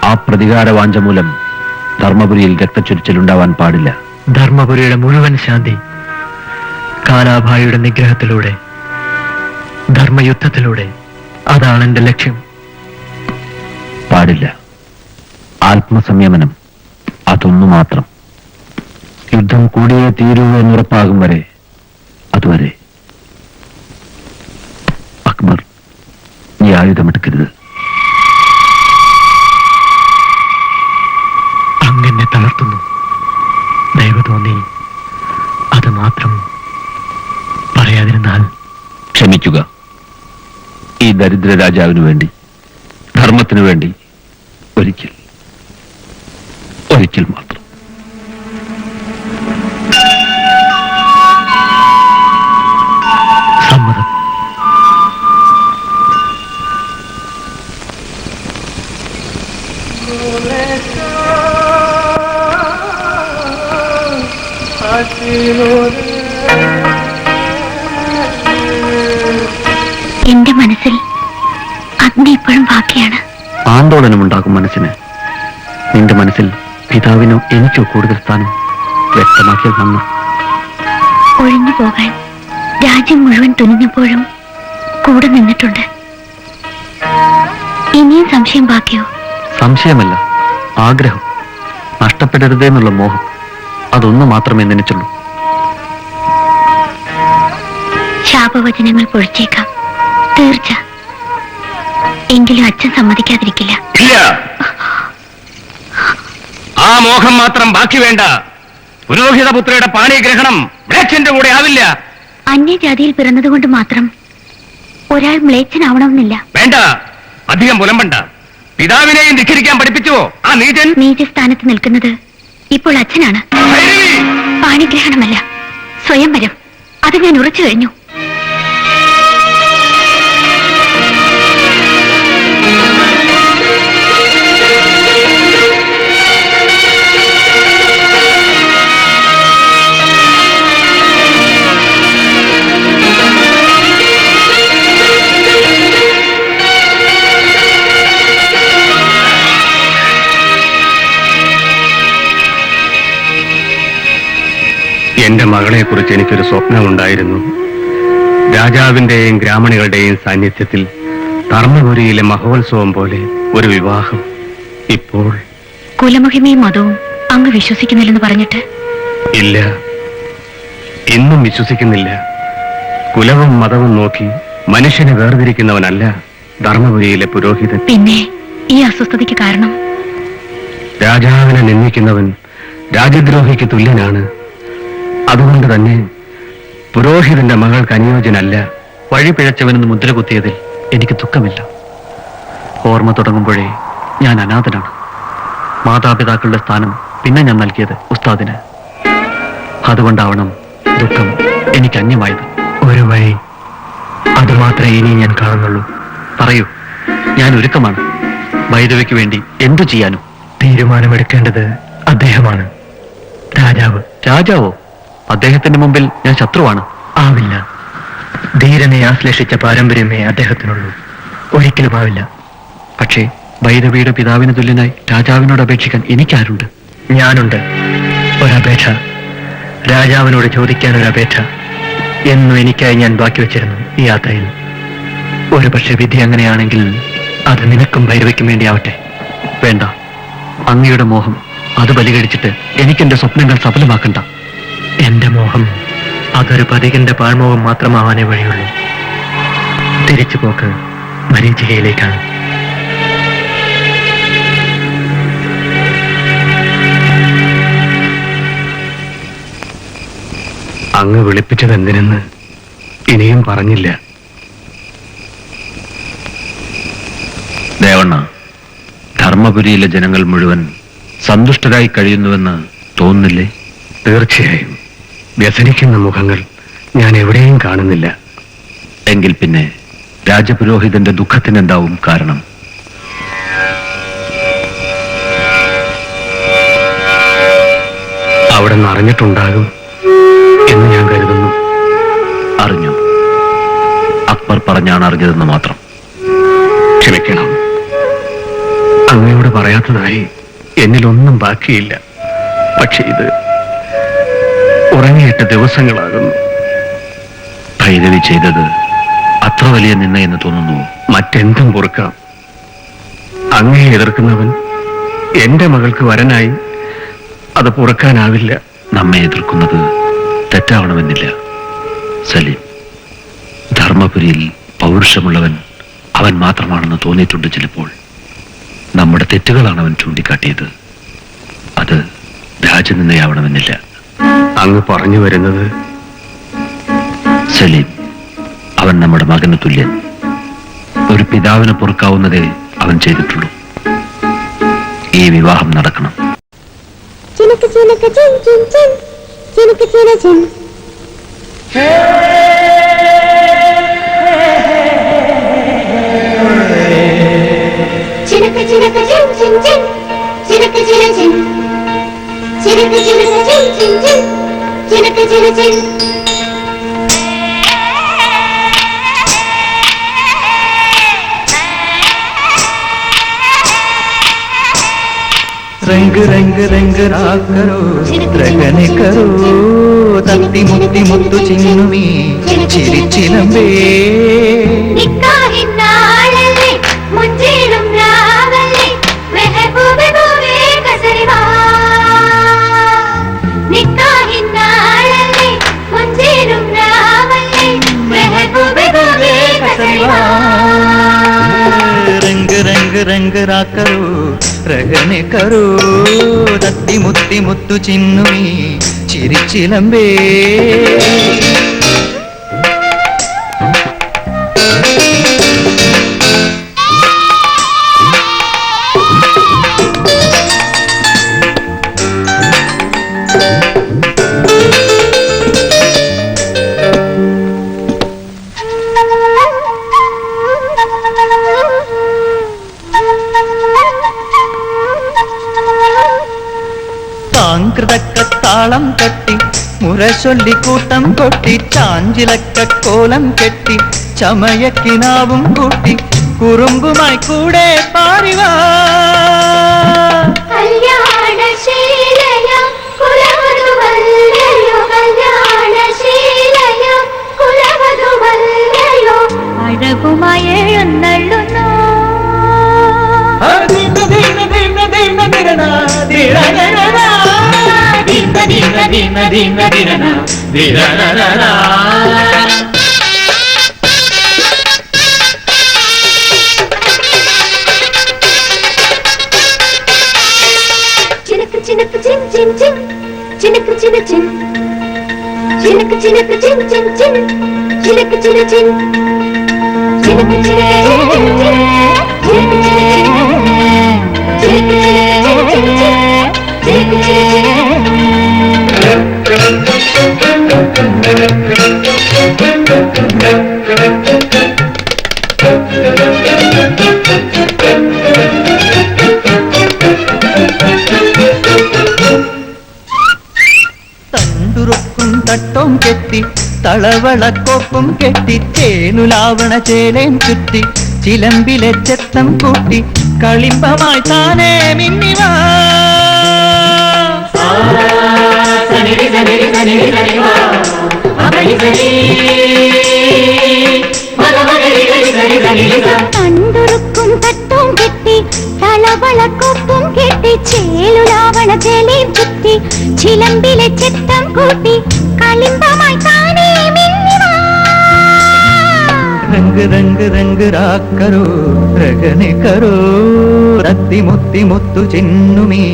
ആ പ്രതികാരവാഞ്ച മൂലം ധർമ്മപുരിയിൽ രക്തച്ചൊരിച്ചിലുണ്ടാവാൻ പാടില്ല. ധർമ്മപുരിയുടെ മുഴുവൻ ശാന്തി കാലാഭായിയുടെ നിഗ്രഹത്തിലൂടെ, ധർമ്മയുദ്ധത്തിലൂടെ. അതാണ് എന്റെ ലക്ഷ്യം. പാടില്ല. ആത്മസംയമനം, അതൊന്നു മാത്രം. യുദ്ധം കൂടിയേ തീരൂ എന്നുറപ്പാകും വരെ, അതുവരെ. അക്ബർ, നീ ആയുധമെടുക്കരുത്. അങ്ങനെ തളർത്തുക. ദരിദ്ര രാജാവിന് വേണ്ടി, ധർമ്മത്തിനു വേണ്ടി ഒരിക്കൽ, ഒരിക്കൽ മാത്രം. സമ്മതം. എന്റെ മനസ്സിൽ അഗ്നി ഇപ്പോഴും ബാക്കിയാണ്. ആന്തോളനമുണ്ടാകും മനസ്സിന്. നിന്റെ മനസ്സിൽ പിതാവിനോ എനിക്കോ കൂടുതൽ സ്ഥാനം വ്യക്തമാക്കിയത് നന്ന്. ഒഴിഞ്ഞു പോകാൻ രാജ്യം മുഴുവൻ തുനിഞ്ഞപ്പോഴും കൂടെ നിന്നിട്ടുണ്ട്. ഇനിയും സംശയം ബാക്കിയോ? സംശയമല്ല, ആഗ്രഹം. നഷ്ടപ്പെടരുതേന്നുള്ള മോഹം. അതൊന്നു മാത്രമേ നനച്ചുള്ളൂ. ശാപവചനങ്ങൾ പൊഴിച്ചേക്കാം, തീർച്ച. എങ്കിലും അച്ഛൻ സമ്മതിക്കാതിരിക്കില്ല. ഇല്ല, ആ മോഹം മാത്രം ബാക്കി വേണ്ട. പുരോഹിതപുത്രയുടെ പാണിഗ്രഹണം മ്ലേച്ഛന്റെ കൂടെ ആവില്ല. അന്യജാതിയിൽ പിറന്നതുകൊണ്ട് മാത്രം ഒരാൾ മ്ലേച്ഛനാവണമെന്നില്ല. വേണ്ട, അധികം പുലമ്പണ്ട. പിതാവിനെയും ധിക്കരിക്കാൻ പഠിപ്പിച്ചുവോ ആ നീചൻ? നീചസ്ഥാനത്ത് നിൽക്കുന്നത് ഇപ്പോൾ അച്ഛനാണ്. ഭൈരവി! പാണിഗ്രഹണമല്ല, സ്വയംവരം. അത് ഞാൻ ഉറച്ചു കഴിഞ്ഞു. എന്റെ മകളെ കുറിച്ച് എനിക്കൊരു സ്വപ്നമുണ്ടായിരുന്നു. രാജാവിന്റെയും ഗ്രാമണികളുടെയും സാന്നിധ്യത്തിൽ ധർമ്മപുരിയിലെ മഹോത്സവം പോലെ ഒരു വിവാഹം. ഇപ്പോൾ കുലമഹിമയും മതവും അങ്ങ് വിശ്വസിക്കുന്നില്ലെന്ന് പറഞ്ഞിട്ട്? ഇല്ല, ഇന്നും വിശ്വസിക്കുന്നില്ല. കുലവും മതവും നോക്കി മനുഷ്യനെ വേർതിരിക്കുന്നവനല്ല ധർമ്മപുരിയിലെ പുരോഹിതൻ. പിന്നെ ഈ അസ്വസ്ഥതയ്ക്ക് കാരണം? രാജാവിനെ നിന്ദിക്കുന്നവൻ രാജ്യദ്രോഹിക്ക് തുല്യനാണ്. അതുകൊണ്ട് തന്നെ പുരോഹിതന്റെ മകൾക്ക് അനുയോജ്യനല്ല. വഴി പിഴച്ചവനെന്ന് മുദ്ര കുത്തിയതിൽ എനിക്ക് ദുഃഖമില്ല. ഓർമ്മ തുടങ്ങുമ്പോഴേ ഞാൻ അനാഥനാണ്. മാതാപിതാക്കളുടെ സ്ഥാനം പിന്നെ ഞാൻ നൽകിയത് ഉസ്താദിന്. അതുകൊണ്ടാവണം ദുഃഖം എനിക്ക് അന്യമായത്. ഒരു വഴി, അതുമാത്രമേ ഇനി ഞാൻ കാണുന്നുള്ളൂ. പറയൂ, ഞാൻ ഒരുക്കമാണ്. ഭൈരവയ്ക്ക് വേണ്ടി എന്തു ചെയ്യാനും. തീരുമാനമെടുക്കേണ്ടത് അദ്ദേഹമാണ്. രാജാവ്. രാജാവോ? അദ്ദേഹത്തിന്റെ മുമ്പിൽ ഞാൻ ശത്രുവാണ്. ആവില്ല. ധീരനെ ആശ്ലേഷിച്ച പാരമ്പര്യമേ അദ്ദേഹത്തിനുള്ളൂ. ഒരിക്കലും ആവില്ല. പക്ഷേ ഭൈരവിയുടെ പിതാവിന് തുല്യനായി രാജാവിനോട് അപേക്ഷിക്കാൻ എനിക്കാരുണ്ട്? ഞാനുണ്ട്. ഒരപേക്ഷ, രാജാവിനോട് ചോദിക്കാൻ ഒരപേക്ഷ എന്നും എനിക്കായി ഞാൻ ബാക്കി വെച്ചിരുന്നു ഈ യാത്രയിൽ. ഒരു പക്ഷെ വിധി അങ്ങനെയാണെങ്കിൽ അത് നിനക്കും ഭൈരവയ്ക്കും വേണ്ടിയാവട്ടെ. വേണ്ട, അങ്ങയുടെ മോഹം അത് ബലികഴിച്ചിട്ട് എനിക്കെന്റെ സ്വപ്നങ്ങൾ സഫലമാക്കണ്ട. എന്റെ മോഹം അതൊരു പതികന്റെ പാഴ്മോഹം മാത്രമാവാനേ വഴിയുള്ളൂ. തിരിച്ചുപോക്ക് മരീചികയിലേക്കാണ്. അങ്ങ് വിളിപ്പിച്ചതെന്തിനെന്ന് ഇനിയും പറഞ്ഞില്ല. ദേവണ്ണ, ധർമ്മപുരിയിലെ ജനങ്ങൾ മുഴുവൻ സന്തുഷ്ടരായി കഴിയുന്നുവെന്ന് തോന്നുന്നില്ലേ? തീർച്ചയായും. വ്യസനിക്കുന്ന മുഖങ്ങൾ ഞാൻ എവിടെയും കാണുന്നില്ല. എങ്കിൽ പിന്നെ രാജപുരോഹിതന്റെ ദുഃഖത്തിനെന്താവും കാരണം? അവിടെ നിന്ന് അറിഞ്ഞിട്ടുണ്ടാകും എന്ന് ഞാൻ കരുതുന്നു. അറിഞ്ഞു. അക്ബർ പറഞ്ഞാണ് അറിഞ്ഞതെന്ന് മാത്രം. ക്ഷമിക്കണം, അങ്ങയോട് പറയാത്തതായി എന്നിലൊന്നും ബാക്കിയില്ല. പക്ഷെ ഇത് ഉറങ്ങിയിട്ട് ദിവസങ്ങളാകുന്നു. ഭൈരവി ചെയ്തത് അത്ര വലിയ നിന്നയെന്ന് തോന്നുന്നു. മറ്റെന്തും പൊറുക്കാം. അങ്ങയെ എതിർക്കുന്നവൻ എന്റെ മകൾക്ക് വരനായി അത് പൊറുക്കാനാവില്ല. നമ്മെ എതിർക്കുന്നത് തെറ്റാവണമെന്നില്ല സലീം. ധർമ്മപുരിയിൽ പൗരുഷമുള്ളവൻ അവൻ മാത്രമാണെന്ന് തോന്നിയിട്ടുണ്ട് ചിലപ്പോൾ. നമ്മുടെ തെറ്റുകളാണ് അവൻ ചൂണ്ടിക്കാട്ടിയത്. അത് രാജനിന്ദയാവണമെന്നില്ല. അങ്ങ് പറഞ്ഞു വരുന്നത്? സലീം, അവൻ നമ്മുടെ മകന് തുല്യൻ. ഒരു പിതാവിന് പൊറുക്കാവുന്നതേ അവൻ ചെയ്തിട്ടുള്ളൂ. ഈ വിവാഹം നടക്കണം. ചിനക്ക് ചിനക്ക് ചിൻ ചിൻ ചിൻ ചിനക്ക് ചിന ചിൻ ചിനക്ക് ചിനക്ക് ചിൻ ചിൻ ചിൻ ചിനക്ക് ചിന ചിൻ ചിനക്ക് ചിനക്ക് ചിൻ ചിൻ ചിൻ ചിനക്ക് ചിന ചിൻ रंग रंग रंग राग करो रगने करो तत्ती मुत्ती मुत्तु चिन्नुमी चिरि चिलंबे നിക്കാഹിന്നാളല്ലേ മുഞ്ചേറും രാവല്ലേ മെഹബൂബേ ബൂബേ കസരിവാ നിക്കാഹിന്നാളല്ലേ മുഞ്ചേറും രാവല്ലേ മെഹബൂബേ ബൂബേ കസരിവാ रंग रंग रंग राग करो रगने करो तत्ती मुत्ती मुत्तु चिन्नुमी चिरि चिलंबे താളം കെട്ടി മുറ ചൊല്ലി കൂട്ടം കൊട്ടി ചാഞ്ചിലക്കോലം കെട്ടി ചമയക്കിനാവും കൂട്ടി കുറുമ്പുമായി കൂടെ പാറിവാ അഴകുമായി എഴുന്നള്ളുന്നു ചിനക്ക് ചിനക്ക് ചിൻ ചിൻ ചിൻ ചിനക്ക് ചിന ചിൻ ചിനക്ക് ചിനക്ക് ചിൻ ചിൻ ചിൻ ചിനക്ക് ചിന ചിൻ ചിനക്ക് ചിന ചിൻ ചിനക്ക് ചിന ചിൻ ചിനക്ക് ചിന തണ്ടുറുക്കും തട്ടവും കെട്ടി തളവളക്കോപ്പും കെട്ടി ചേലുലാവണ ചേലേം ചുറ്റി ചിലമ്പിലെ ചെത്തം കൂട്ടി കളിമ്പമായി താനേ മിന്നിവാ തണ്ടുറുക്കും തട്ടവും കെട്ടി തളവളക്കൊപ്പും കെട്ടി ചേലുലാവണ ചേലേം ചുറ്റി ചിലമ്പിലെ ചെത്തം കൂട്ടി കളിമ്പമായി താനേ മിന്നിവാ रंग रंग रंग राग करो रगने करो रत्ती मुत्ती मुत्तु चिन्नुमी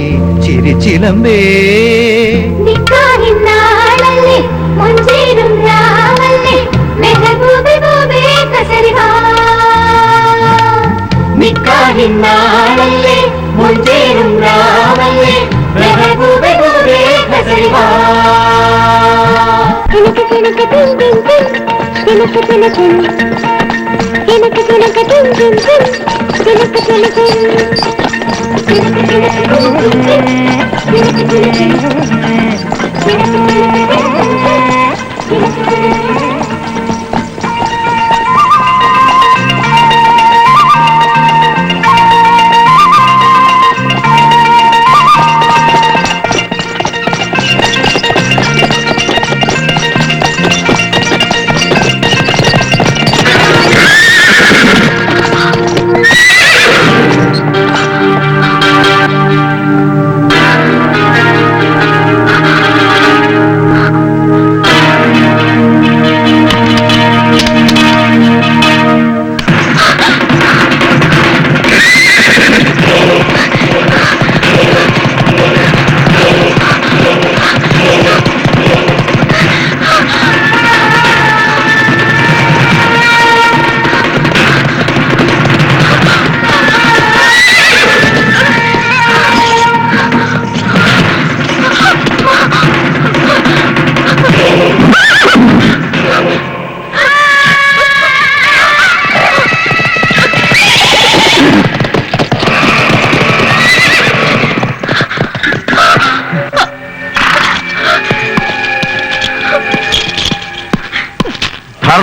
चिरि चिलंबे നിക്കാഹിന്നാളല്ലേ മുഞ്ചേറും രാവല്ലേ മെഹബൂബേ ബൂബേ കസരിവാ നിക്കാഹിന്നാളല്ലേ മുഞ്ചേറും രാവല്ലേ മെഹബൂബേ ബൂബേ കസരിവാ ചിനക്ക് ചിനക്ക് ചിൻ ചിൻ ചിൻ ചിനക്ക് ചിന ചിൻ ചിനക്ക് ചിനക്ക് ചിൻ ചിൻ ചിൻ ചിനക്ക് ചിന ചിൻ ചിനക്ക് ചിനക്ക് ചിൻ ചിൻ ചിൻ ചിനക്ക് ചിന ചിൻ ചിനക്ക് ചിനക്ക് ചിൻ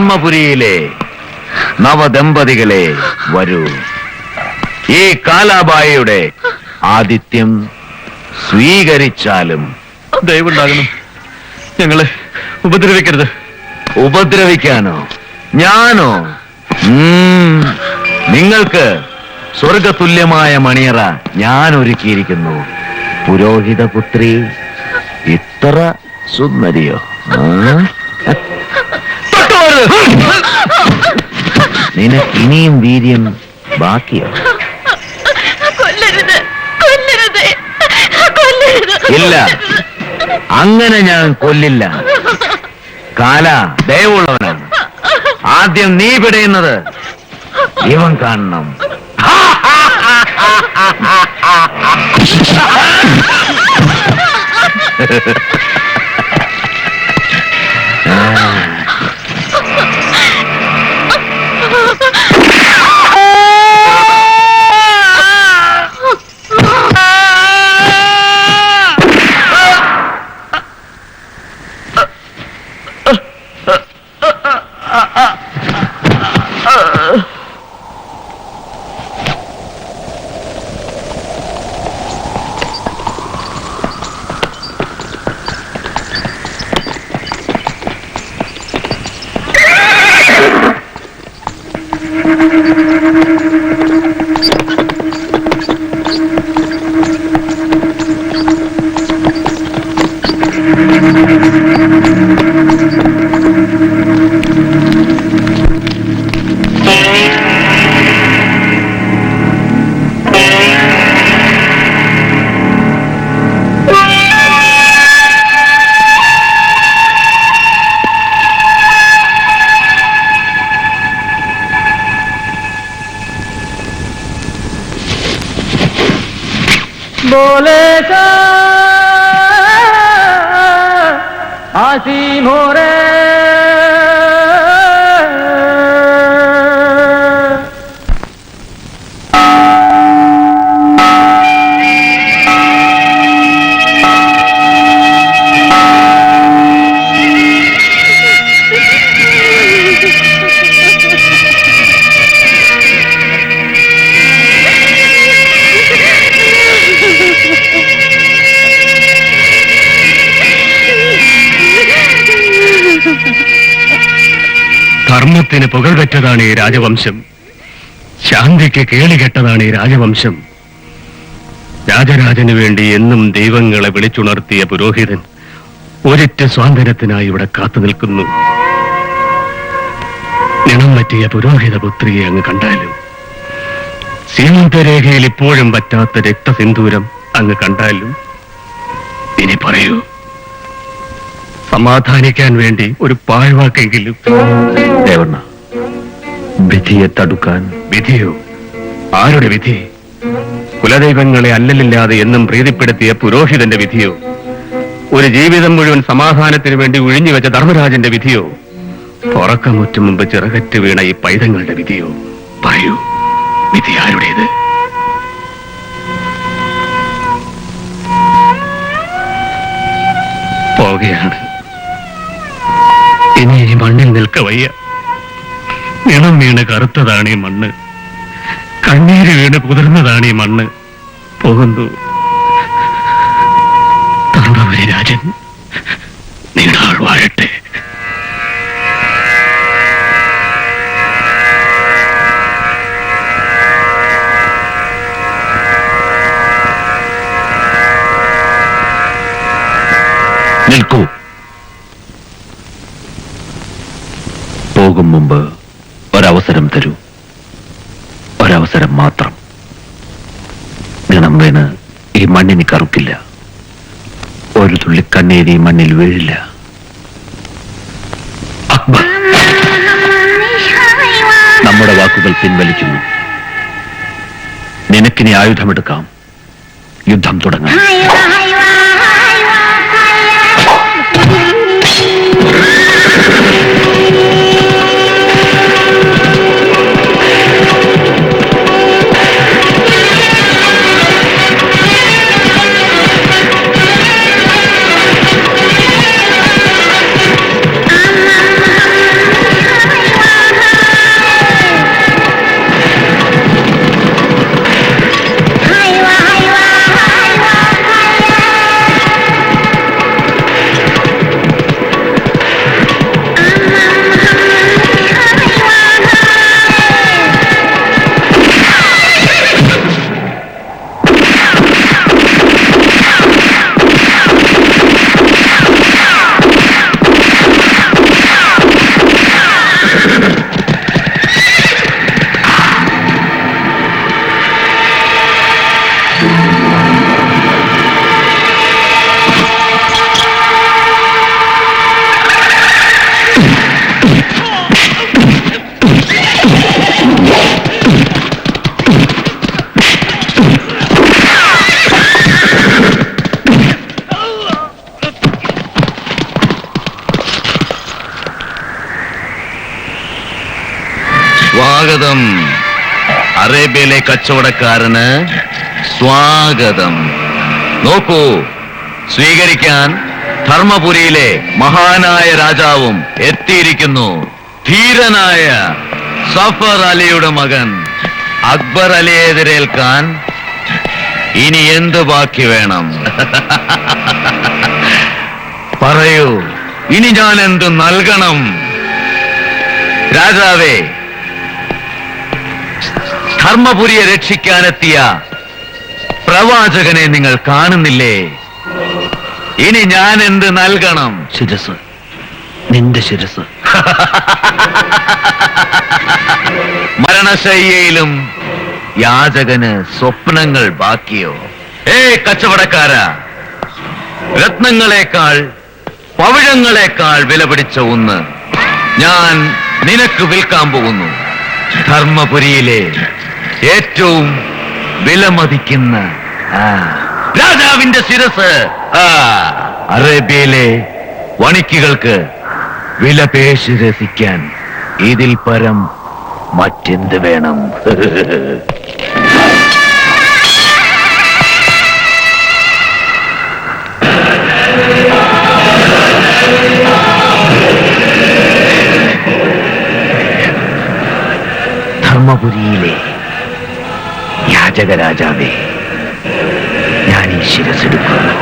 ധർമ്മപുരിയിലെ നവദമ്പതികളെ വരൂ. ഈ കാലാബായിയുടെ ആതിഥ്യം സ്വീകരിച്ചാലും. ദയവുണ്ടാകണം, ഞങ്ങളെ ഉപദ്രവിക്കരുത്. ഉപദ്രവിക്കാനോ? ഞാനോ? നിങ്ങൾക്ക് സ്വർഗതുല്യമായ മണിയറ ഞാൻ ഒരുക്കിയിരിക്കുന്നു. പുരോഹിതപുത്രി ഇത്ര സുന്ദരിയോ? നിനക്ക് ഇനിയും വീര്യം ബാക്കിയോ? ഇല്ല, അങ്ങനെ ഞാൻ കൊല്ലില്ല. കാല ദയവുള്ളവനാണ്. ആദ്യം നീ പിടയുന്നത് ഇവൻ കാണണം. बोले सा आसी मोरे ധർമ്മത്തിന് പുകഴ്പെറ്റതാണ് ഈ രാജവംശം. ശാന്തിക്ക് കേളികെട്ടതാണ് ഈ രാജവംശം. രാജരാജന് വേണ്ടി എന്നും ദൈവങ്ങളെ വിളിച്ചുണർത്തിയ പുരോഹിതൻ ഒരൊറ്റ സ്വാതന്ത്ര്യത്തിനായി ഇവിടെ കാത്തു നിൽക്കുന്നു. നിണം പറ്റിയ പുരോഹിതപുത്രിയെ അങ്ങ് കണ്ടാലും, സീമന്തരേഖയിൽ ഇപ്പോഴും പറ്റാത്ത രക്തസിന്ദൂരം അങ്ങ് കണ്ടാലും, ഇനി പറയൂ, സമാധാനിക്കാൻ വേണ്ടി ഒരു പാഴ്വാക്കെങ്കിലും. ദേവണ്ണ, വിധിയെ തടുക്കാൻ. വിധിയോ? ആരുടെ വിധി? കുലദൈവങ്ങളെ അല്ലലില്ലാതെ എന്നും പ്രീതിപ്പെടുത്തിയ പുരോഹിതന്റെ വിധിയോ? ഒരു ജീവിതം മുഴുവൻ സമാധാനത്തിന് വേണ്ടി ഒഴിഞ്ഞുവെച്ച ധർമ്മരാജന്റെ വിധിയോ? തുറക്കമുറ്റും മുമ്പ് ചിറകറ്റ് വീണ ഈ പൈതങ്ങളുടെ വിധിയോ? പറയൂ, വിധി ആരുടേത്? പോവുകയാണ്. ഇനി ഈ മണ്ണിൽ നിൽക്കവയ്യ. നിണം വീണ് കറുത്തതാണ് ഈ മണ്ണ്, കണ്ണീര് വീണ് കുതിർന്നതാണ് ഈ മണ്ണ്. പോകുന്നു ധർമ്മപുരി രാജൻ, നീണാൾ വാഴട്ടെ. നിൽക്കൂ. പോകും മുമ്പ് ഒരവസരം തരൂ, ഒരവസരം മാത്രം. നിണം വീണ് ഈ മണ്ണിന് കറുക്കില്ല, ഒരു തുള്ളി കണ്ണീര് ഈ മണ്ണിൽ വീഴില്ല. അക്ബർ, നമ്മുടെ വാക്കുകൾ പിൻവലിക്കുന്നു. നിനക്കിനി ആയുധമെടുക്കാം, യുദ്ധം തുടങ്ങാം. അറേബ്യയിലെ കച്ചവടക്കാരന് സ്വാഗതം. നോക്കൂ, സ്വീകരിക്കാൻ ധർമ്മപുരിയിലെ മഹാനായ രാജാവും എത്തിയിരിക്കുന്നു. ധീരനായ സഫർ അലിയുടെ മകൻ അക്ബർ അലിയെ എതിരേൽക്കാൻ ഇനി എന്ത് ബാക്കി വേണം? പറയൂ, ഇനി ഞാൻ എന്ത് നൽകണം? രാജാവേ, ധർമ്മപുരിയെ രക്ഷിക്കാനെത്തിയ പ്രവാചകനെ നിങ്ങൾ കാണുന്നില്ലേ? ഇനി ഞാൻ എന്ത് നൽകണം? ശിരസ്, നിന്റെ ശിരസ്. മരണശയ്യയിലും യാചകന് സ്വപ്നങ്ങൾ ബാക്കിയോ? കച്ചവടക്കാരാ, രത്നങ്ങളെക്കാൾ പവിഴങ്ങളെക്കാൾ വില പിടിച്ച ഒന്ന് ഞാൻ നിനക്ക് വിൽക്കാൻ പോകുന്നു. ധർമ്മപുരിയിലെ ഏറ്റവും വിലമതിക്കുന്ന രാജാവിന്റെ ശിരസ്. അറേബ്യയിലെ വണിക്കുകൾക്ക് വിലപേശി രസിക്കാൻ ഇതിൽ പരം മറ്റെന്ത് വേണം? ധർമ്മപുരിയിലെ യാചകരാജാവേ, ഞാൻ ഈ ശിരസെടുക്കുന്നു.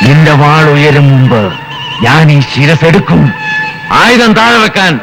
നിന്റെ വാൾ ഉയരും മുമ്പ് ഞാൻ ഈ ശിരസെടുക്കും. ആയുധം താഴെ വെക്കാൻ.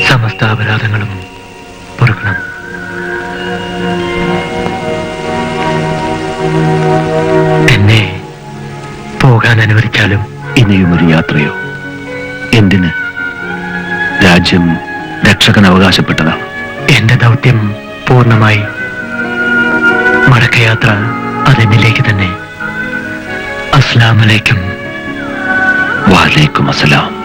സമസ്ത അപരാധങ്ങളും പൊറുക്കണം. എന്നെ പോകാൻ അനുവദിച്ചാലും. ഇനിയും ഒരു യാത്രയോ? എന്തിന്? രാജ്യം രക്ഷകൻ അവകാശപ്പെട്ടതാണ്. എന്റെ ദൗത്യം പൂർണ്ണമായി. മടക്കയാത്ര അതെന്നിലേക്ക് തന്നെ. അസ്സലാമലൈക്കും. വഅലൈക്കും അസ്സലാം.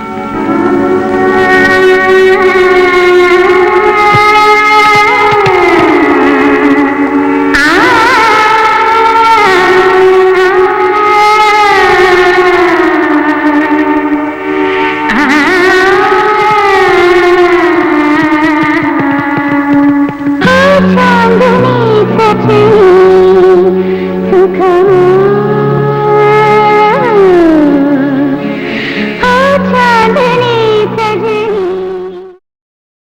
सुखम